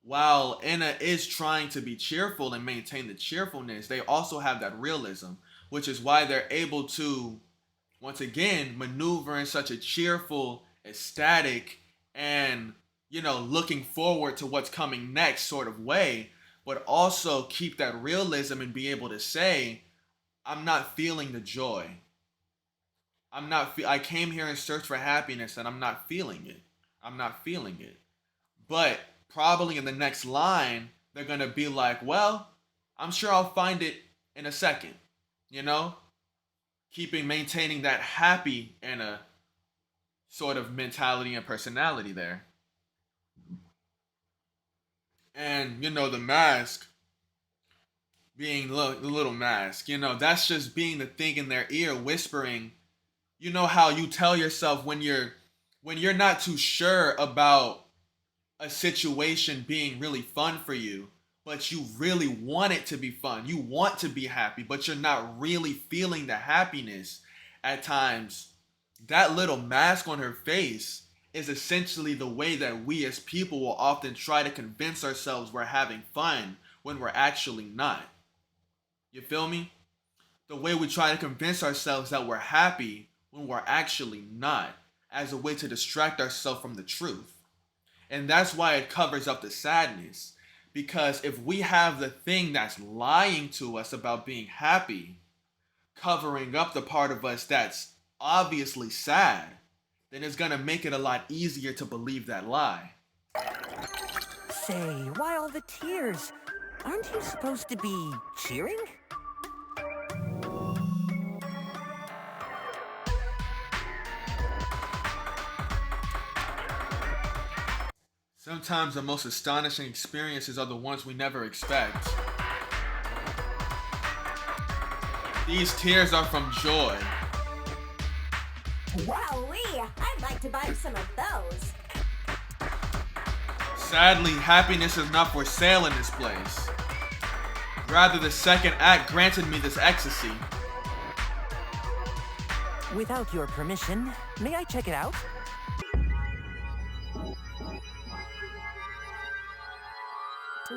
while Anna is trying to be cheerful and maintain the cheerfulness, they also have that realism, which is why they're able to, once again, maneuver in such a cheerful, ecstatic, and, you know, looking forward to what's coming next sort of way, but also keep that realism and be able to say, I'm not feeling the joy. I came here in search for happiness and I'm not feeling it. I'm not feeling it. But probably in the next line, they're going to be like, well, I'm sure I'll find it in a second, you know? Maintaining that happy and a sort of mentality and personality there. And, you know, the mask being the little mask, you know, that's just being the thing in their ear whispering. You know how you tell yourself when you're not too sure about a situation being really fun for you, but you really want it to be fun. You want to be happy, but you're not really feeling the happiness at times. That little mask on her face is essentially the way that we as people will often try to convince ourselves we're having fun when we're actually not. You feel me? The way we try to convince ourselves that we're happy when we're actually not, as a way to distract ourselves from the truth. And that's why it covers up the sadness. Because if we have the thing that's lying to us about being happy, covering up the part of us that's obviously sad, then it's gonna make it a lot easier to believe that lie. Say, why all the tears? Aren't you supposed to be cheering? Sometimes the most astonishing experiences are the ones we never expect. These tears are from joy. Wowee! I'd like to buy some of those. Sadly, happiness is not for sale in this place. Rather, the second act granted me this ecstasy. Without your permission, may I check it out?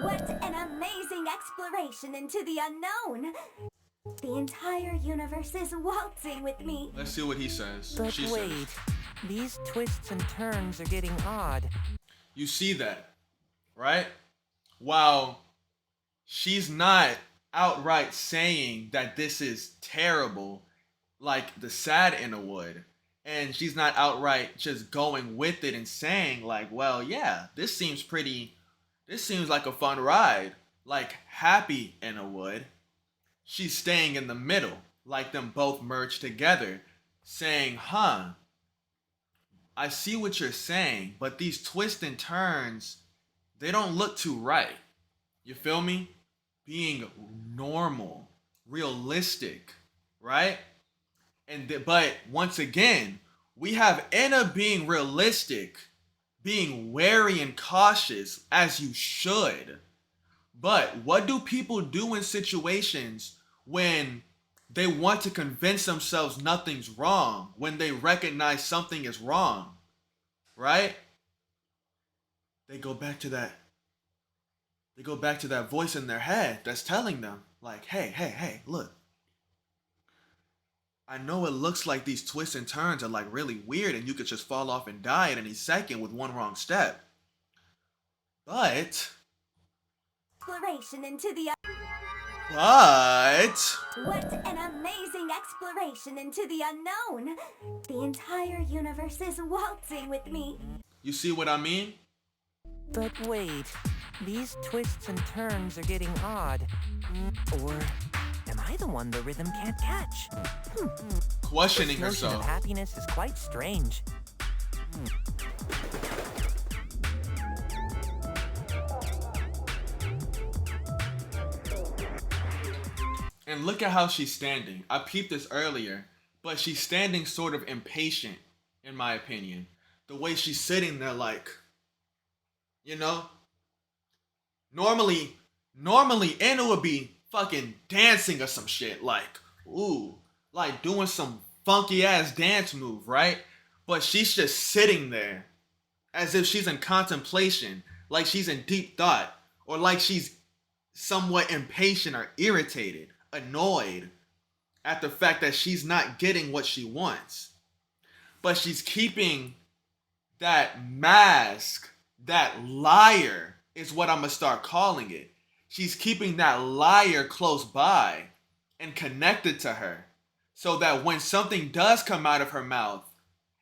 What an amazing exploration into the unknown! The entire universe is waltzing with me. Let's see what he says. But She wait, says. these twists and turns are getting odd. You see that, right? While she's not outright saying that this is terrible, like the sad Anna would, and she's not outright just going with it and saying like, well, yeah, this seems like a fun ride, like happy Anna would. She's staying in the middle, like them both merged together, saying, huh, I see what you're saying, but these twists and turns, they don't look too right. You feel me? Being normal, realistic, right? But once again, we have Anna being realistic, being wary and cautious, as you should. But what do people do in situations when they want to convince themselves nothing's wrong, when they recognize something is wrong, right? They go back to that voice in their head that's telling them, like, hey, look. I know it looks like these twists and turns are like really weird and you could just fall off and die at any second with one wrong step. But Exploration into the What an amazing exploration into the unknown! The entire universe is waltzing with me. You see what I mean? But wait, these twists and turns are getting odd. Or am I the one the rhythm can't catch? Questioning This notion herself. of happiness is quite strange. And look at how she's standing. I peeped this earlier, but she's standing sort of impatient, in my opinion. The way she's sitting there, like, you know? Normally, Anna would be fucking dancing or some shit, like, ooh, like doing some funky ass dance move, right? But she's just sitting there as if she's in contemplation, like she's in deep thought, or like she's somewhat impatient or irritated, annoyed at the fact that she's not getting what she wants. But she's keeping that mask, that liar is what I'm gonna start calling it. She's keeping that liar close by and connected to her, so that when something does come out of her mouth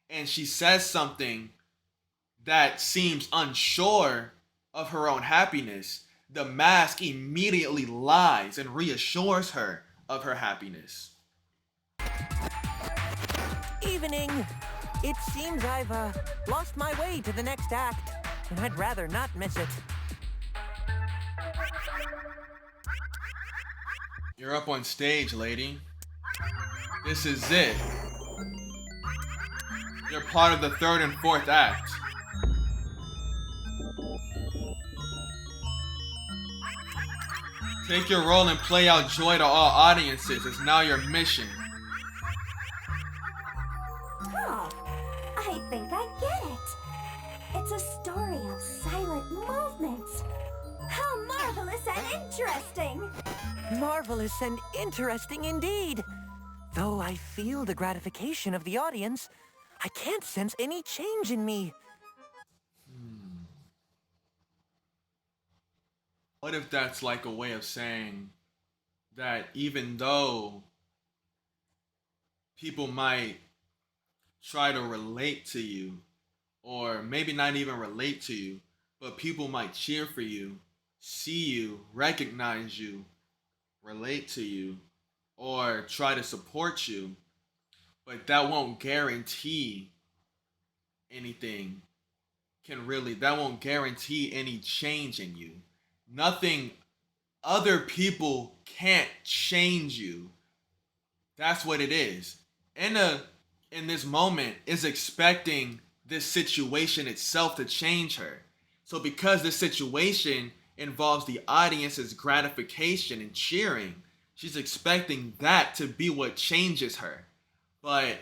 and she says something that seems unsure of her own happiness, the mask immediately lies and reassures her of her happiness. Evening. It seems I've lost my way to the next act, and I'd rather not miss it. You're up on stage, lady. This is it. You're part of the third and fourth act. Take your role and play out joy to all audiences. It's now your mission. Oh, I think I get it. It's a story of silent movements. How marvelous and interesting! Marvelous and interesting indeed. Though I feel the gratification of the audience, I can't sense any change in me. What if that's like a way of saying that even though people might try to relate to you, or maybe not even relate to you, but people might cheer for you, see you, recognize you, relate to you, or try to support you, but that won't guarantee anything. That won't guarantee any change in you. Nothing, other people can't change you. That's what it is. Anna, in this moment, is expecting this situation itself to change her. So because this situation involves the audience's gratification and cheering, she's expecting that to be what changes her. But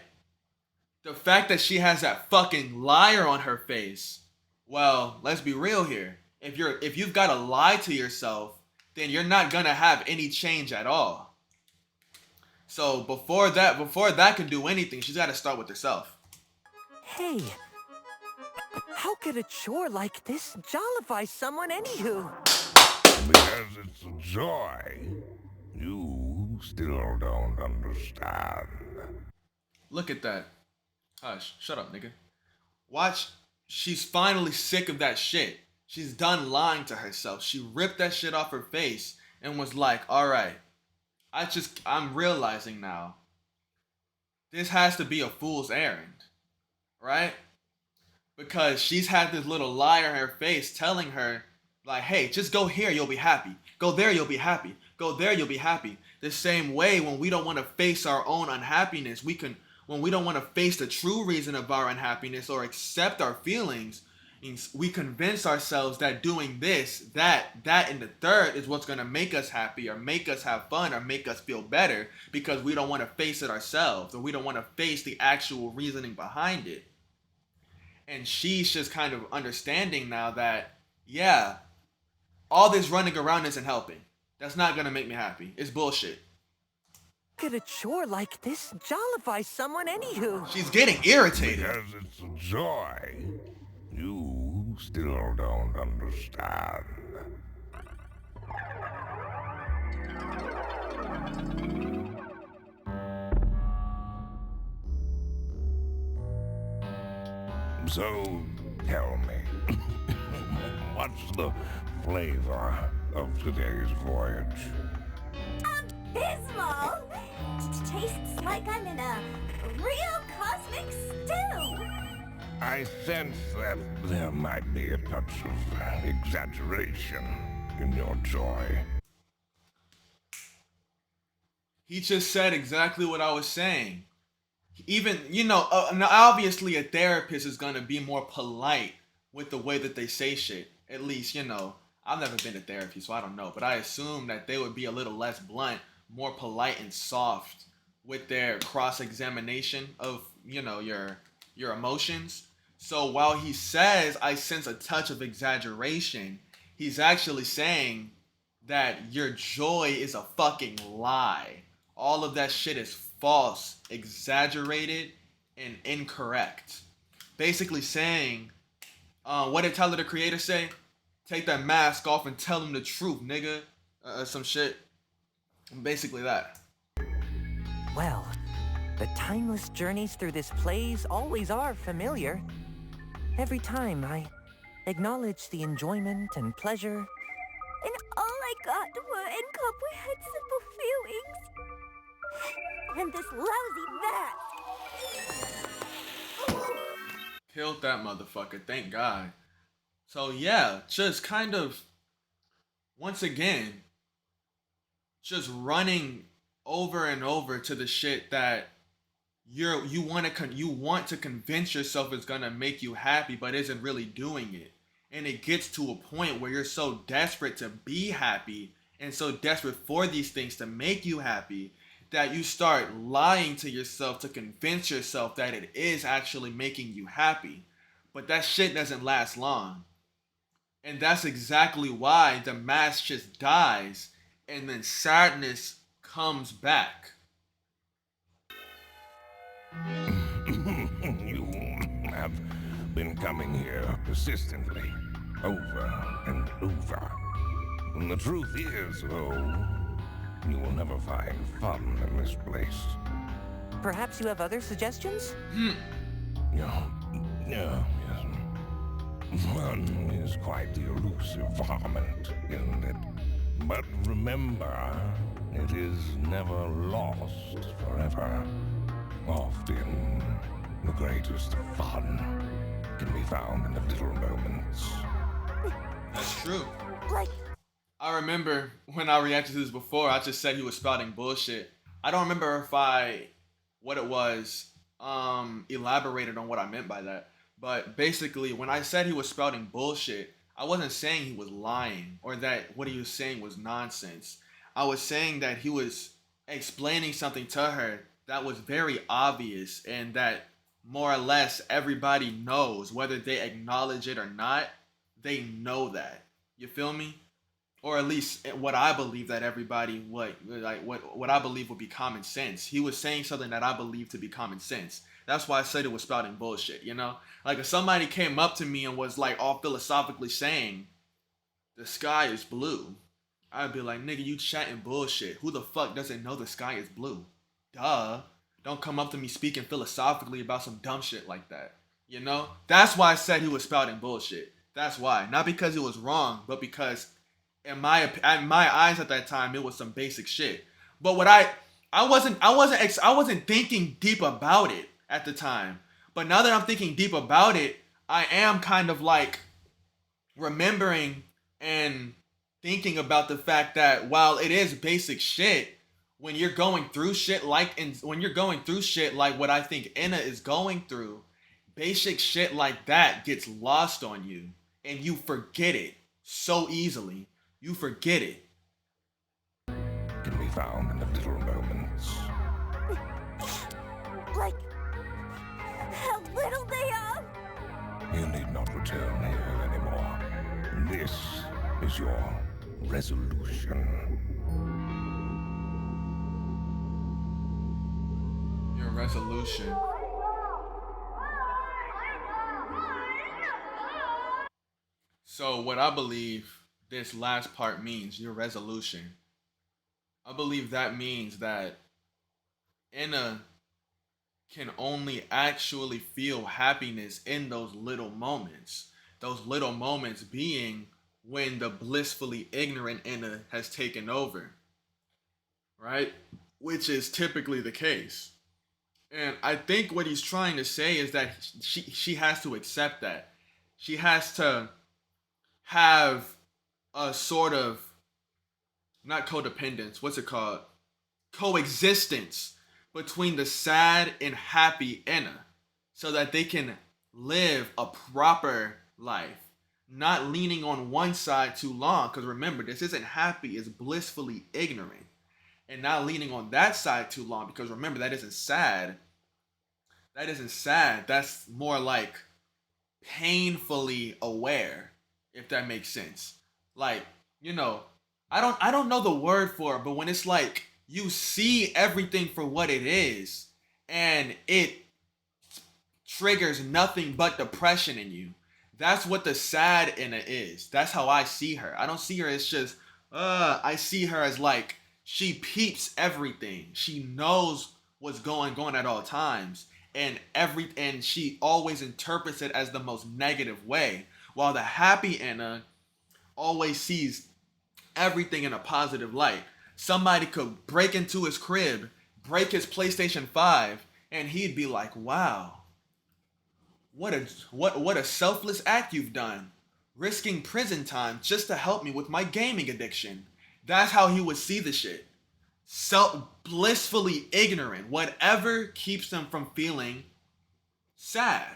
the fact that she has that fucking liar on her face, well, let's be real here. If you've got to lie to yourself, then you're not gonna have any change at all. So before that can do anything, she's got to start with herself. Hey, how could a chore like this jollify someone anywho? Because it's a joy. You still don't understand. Look at that. Hush, shut up, nigga. Watch, she's finally sick of that shit. She's done lying to herself. She ripped that shit off her face and was like, all right, I'm realizing now, this has to be a fool's errand, right? Because she's had this little liar in her face telling her, like, hey, just go here, you'll be happy. Go there, you'll be happy. Go there, you'll be happy. The same way when we don't want to face our own unhappiness, when we don't want to face the true reason of our unhappiness or accept our feelings, we convince ourselves that doing this, that, and the third is what's going to make us happy or make us have fun or make us feel better because we don't want to face it ourselves or we don't want to face the actual reasoning behind it. And she's just kind of understanding now that, yeah, all this running around isn't helping. That's not going to make me happy. It's bullshit. Could a chore like this jollify someone anywho? She's getting irritated. Because it's a joy. You still don't understand. So, tell me, what's the flavor of today's voyage? Abysmal! Tastes like I'm in a real cosmic stew! I sense that there might be a touch of exaggeration in your joy. He just said exactly what I was saying. Even, now obviously a therapist is gonna be more polite with the way that they say shit. At least, I've never been to therapy, so I don't know. But I assume that they would be a little less blunt, more polite and soft with their cross-examination of, your emotions. So while he says I sense a touch of exaggeration, he's actually saying that your joy is a fucking lie. All of that shit is false, exaggerated, and incorrect. Basically saying, what did Tyler the Creator say? Take that mask off and tell him the truth, nigga. Some shit. Basically that. Well, the timeless journeys through this place always are familiar. Every time I acknowledge the enjoyment and pleasure, And all I got were incomprehensible feelings. And this lousy mask. Killed that motherfucker, thank God. So yeah, just kind of, once again, just running over and over to the shit that you want to convince yourself is gonna make you happy, but isn't really doing it. And it gets to a point where you're so desperate to be happy and so desperate for these things to make you happy that you start lying to yourself to convince yourself that it is actually making you happy. But that shit doesn't last long. And that's exactly why the mask just dies and then sadness comes back. You have been coming here persistently, over and over. And the truth is, though, you will never find fun in this place. perhaps you have other suggestions? Yeah, yes. Fun is quite the elusive varmint, isn't it? But remember, it is never lost forever. Often, the greatest fun can be found in the little moments. That's true. Like, I remember when I reacted to this before, I just said he was spouting bullshit. I don't remember what it was, elaborated on what I meant by that. But basically, when I said he was spouting bullshit, I wasn't saying he was lying or that what he was saying was nonsense. I was saying that he was explaining something to her that was very obvious and that more or less everybody knows, whether they acknowledge it or not, they know that. You feel me? Or at least what I believe that everybody what I believe would be common sense. He was saying something that I believe to be common sense. That's why I said it was spouting bullshit, Like if somebody came up to me and was like all philosophically saying the sky is blue, I'd be like, nigga, you chatting bullshit. Who the fuck doesn't know the sky is blue? Duh. Don't come up to me speaking philosophically about some dumb shit like that. That's why I said he was spouting bullshit. That's why. Not because he was wrong, but because in my eyes at that time, it was some basic shit. But what I wasn't thinking deep about it at the time. But now that I'm thinking deep about it, I am kind of like remembering and thinking about the fact that while it is basic shit, when you're going through shit like what I think Inna is going through, basic shit like that gets lost on you and you forget it so easily. You forget it. Can be found in the little moments. like, how little they are. You need not return here anymore. This is your resolution. Your resolution. So what I believe this last part means, your resolution. I believe that means that Inna can only actually feel happiness in those little moments. Those little moments being when the blissfully ignorant Inna has taken over. Right? Which is typically the case. And I think what he's trying to say is that she has to accept that. She has to have a sort of, not codependence, what's it called? coexistence between the sad and happy Enna so that they can live a proper life, not leaning on one side too long. Because remember, this isn't happy, it's blissfully ignorant. And not leaning on that side too long, because remember, that isn't sad. That isn't sad. That's more like painfully aware, if that makes sense. Like, you know, I don't know the word for it, but when it's like you see everything for what it is and it triggers nothing but depression in you. That's what the sad Enna is. That's how I see her. I don't see her as just, I see her as like, she peeps everything. She knows what's going on at all times. And she always interprets it as the most negative way. While the happy Enna always sees everything in a positive light. Somebody could break into his crib, break his PlayStation 5, and he'd be like, wow, what a selfless act you've done, risking prison time just to help me with my gaming addiction. That's how he would see the shit. Blissfully ignorant, whatever keeps them from feeling sad.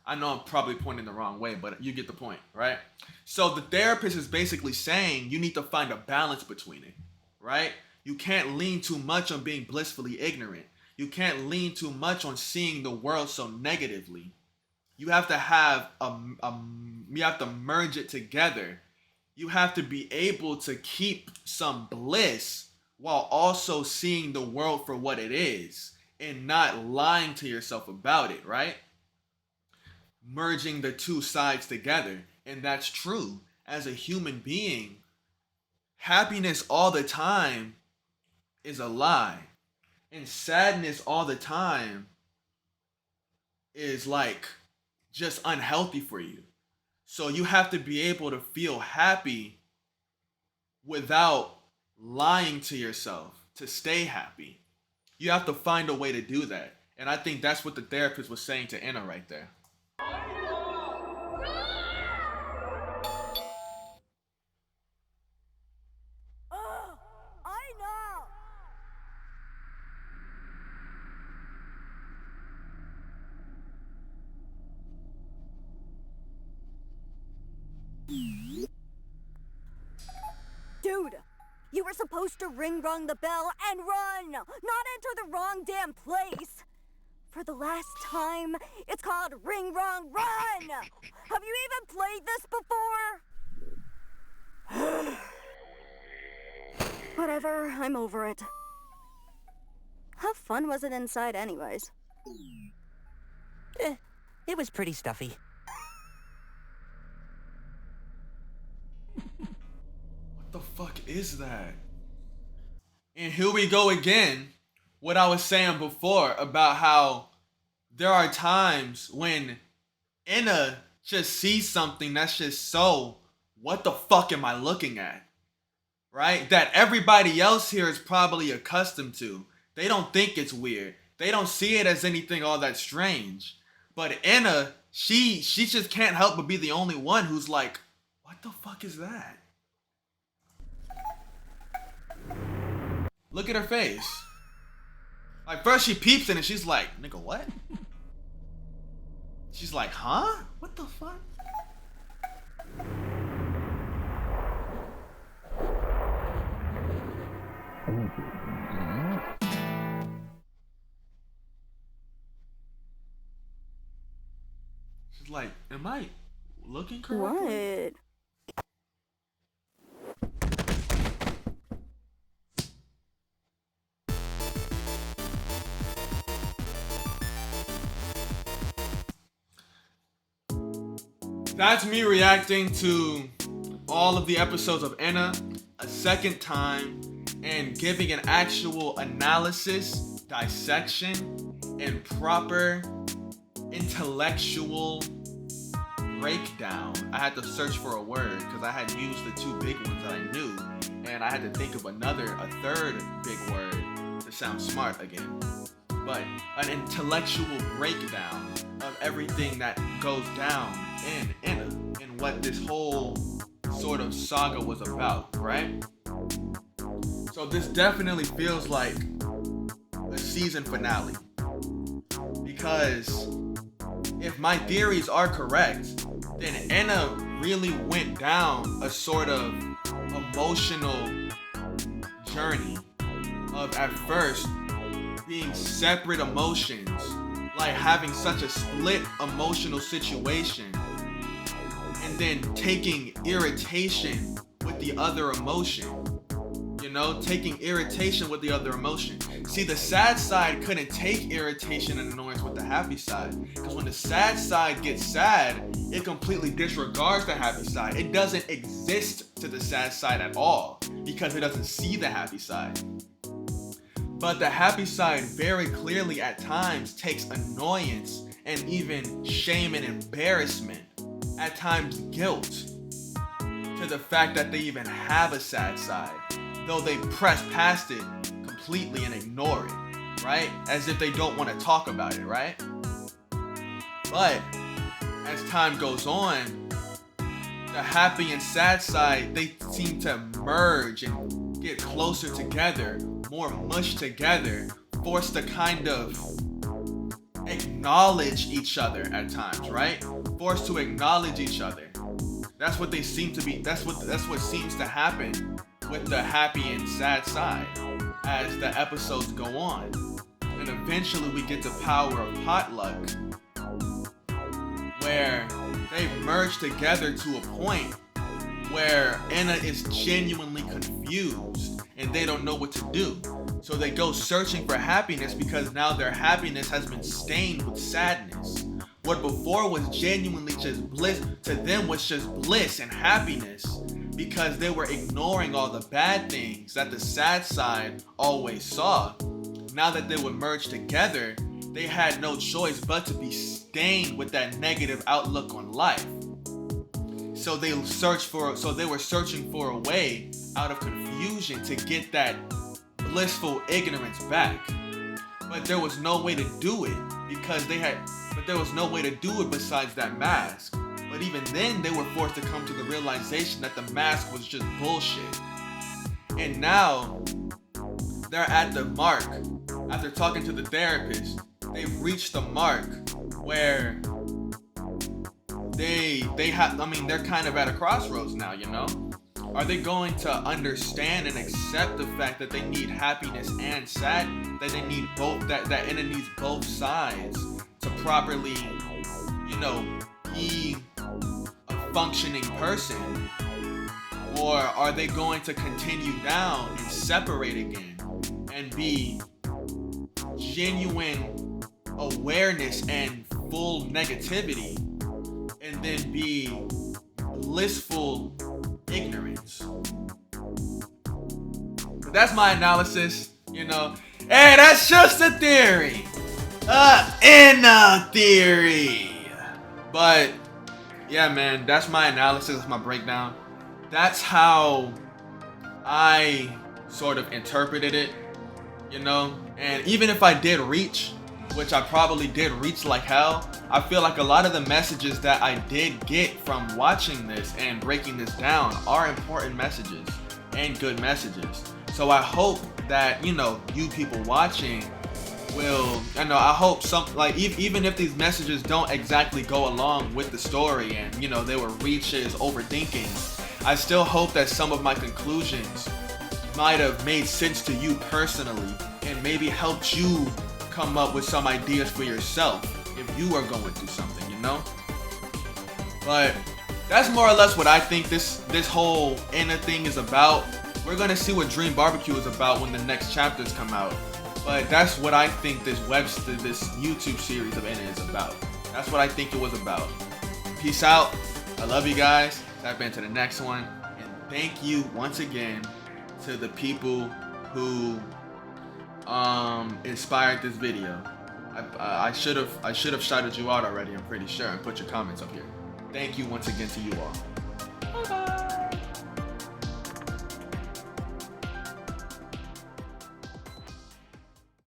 I know I'm probably pointing the wrong way, but you get the point, right? So the therapist is basically saying you need to find a balance between it, right? You can't lean too much on being blissfully ignorant. You can't lean too much on seeing the world so negatively. You have to have you have to merge it together. You have to be able to keep some bliss while also seeing the world for what it is and not lying to yourself about it, right? Merging the two sides together. And that's true. As a human being, happiness all the time is a lie. And sadness all the time is like just unhealthy for you. So you have to be able to feel happy without lying to yourself to stay happy. You have to find a way to do that. And I think that's what the therapist was saying to Enna right there. Dude, you were supposed to ring-rung the bell and run, not enter the wrong damn place. For the last time, it's called ring-rung run. Have you even played this before? Whatever, I'm over it. How fun was it inside anyways? It was pretty stuffy. What the fuck is that? And here we go again. What I was saying before about how there are times when Enna just sees something that's just so, what the fuck am I looking at? Right? That everybody else here is probably accustomed to. They don't think it's weird. They don't see it as anything all that strange. But Enna, she just can't help but be the only one who's like, what the fuck is that? Look at her face. Like, first she peeps in and she's like, nigga, what? She's like, huh? What the fuck? She's like, am I looking correctly? What? That's me reacting to all of the episodes of Enna a second time and giving an actual analysis, dissection, and proper intellectual breakdown. I had to search for a word because I had used the two big ones that I knew, and I had to think of a third big word to sound smart again. But an intellectual breakdown of everything that goes down in Enna and what this whole sort of saga was about, right? So So this definitely feels like a season finale. Because if my theories are correct, then Anna really went down a sort of emotional journey of at first being separate emotions, like having such a split emotional situation, and then taking irritation with the other emotion. You know, taking irritation with the other emotion. See, the sad side couldn't take irritation and annoyance with the happy side. Because when the sad side gets sad, it completely disregards the happy side. It doesn't exist to the sad side at all because it doesn't see the happy side. But the happy side very clearly at times takes annoyance and even shame and embarrassment, at times guilt, to the fact that they even have a sad side, though they press past it completely and ignore it, right? As if they don't want to talk about it, right? But as time goes on, the happy and sad side, they seem to merge and get closer together, more mushed together, forced to kind of acknowledge each other at times, right? Forced to acknowledge each other. That's what they seem to be. That's what seems to happen with the happy and sad side as the episodes go on. And eventually we get the power of potluck, where they merge together to a point where Anna is genuinely confused and they don't know what to do. So they go searching for happiness because now their happiness has been stained with sadness. What before was genuinely just bliss, to them was just bliss and happiness because they were ignoring all the bad things that the sad side always saw. Now that they would merge together, they had no choice but to be stained with that negative outlook on life. So they were searching for a way out of confusion to get that blissful ignorance back. But there was no way to do it there was no way to do it besides that mask. But even then, they were forced to come to the realization that the mask was just bullshit. And now, they're at the mark. After talking to the therapist, they've reached the mark where they're kind of at a crossroads now, you know? Are they going to understand and accept the fact that they need happiness and sad, that they need both, that Anna needs both sides to properly, you know, be a functioning person? Or are they going to continue down and separate again and be genuine awareness and full negativity and then be blissful ignorance? But that's my analysis, you know. Hey, that's just a theory. In a theory. But yeah, man, that's my analysis, that's my breakdown. That's how I sort of interpreted it, you know. And even if I did reach, which I probably did reach like hell, I feel like a lot of the messages that I did get from watching this and breaking this down are important messages and good messages. So I hope that, you know, you people watching will, I hope even if these messages don't exactly go along with the story and, you know, they were reaches, overthinking, I still hope that some of my conclusions might have made sense to you personally and maybe helped you come up with some ideas for yourself if you are going through something, you know? But that's more or less what I think this whole Anna thing is about. We're gonna see what Dream Barbecue is about when the next chapters come out. But that's what I think this YouTube series of Anna is about. That's what I think it was about. Peace out. I love you guys. Tap into the next one. And thank you once again to the people who inspired this video. I should have shouted you out already, I'm pretty sure, and put your comments up here. Thank you once again to you all. Bye bye.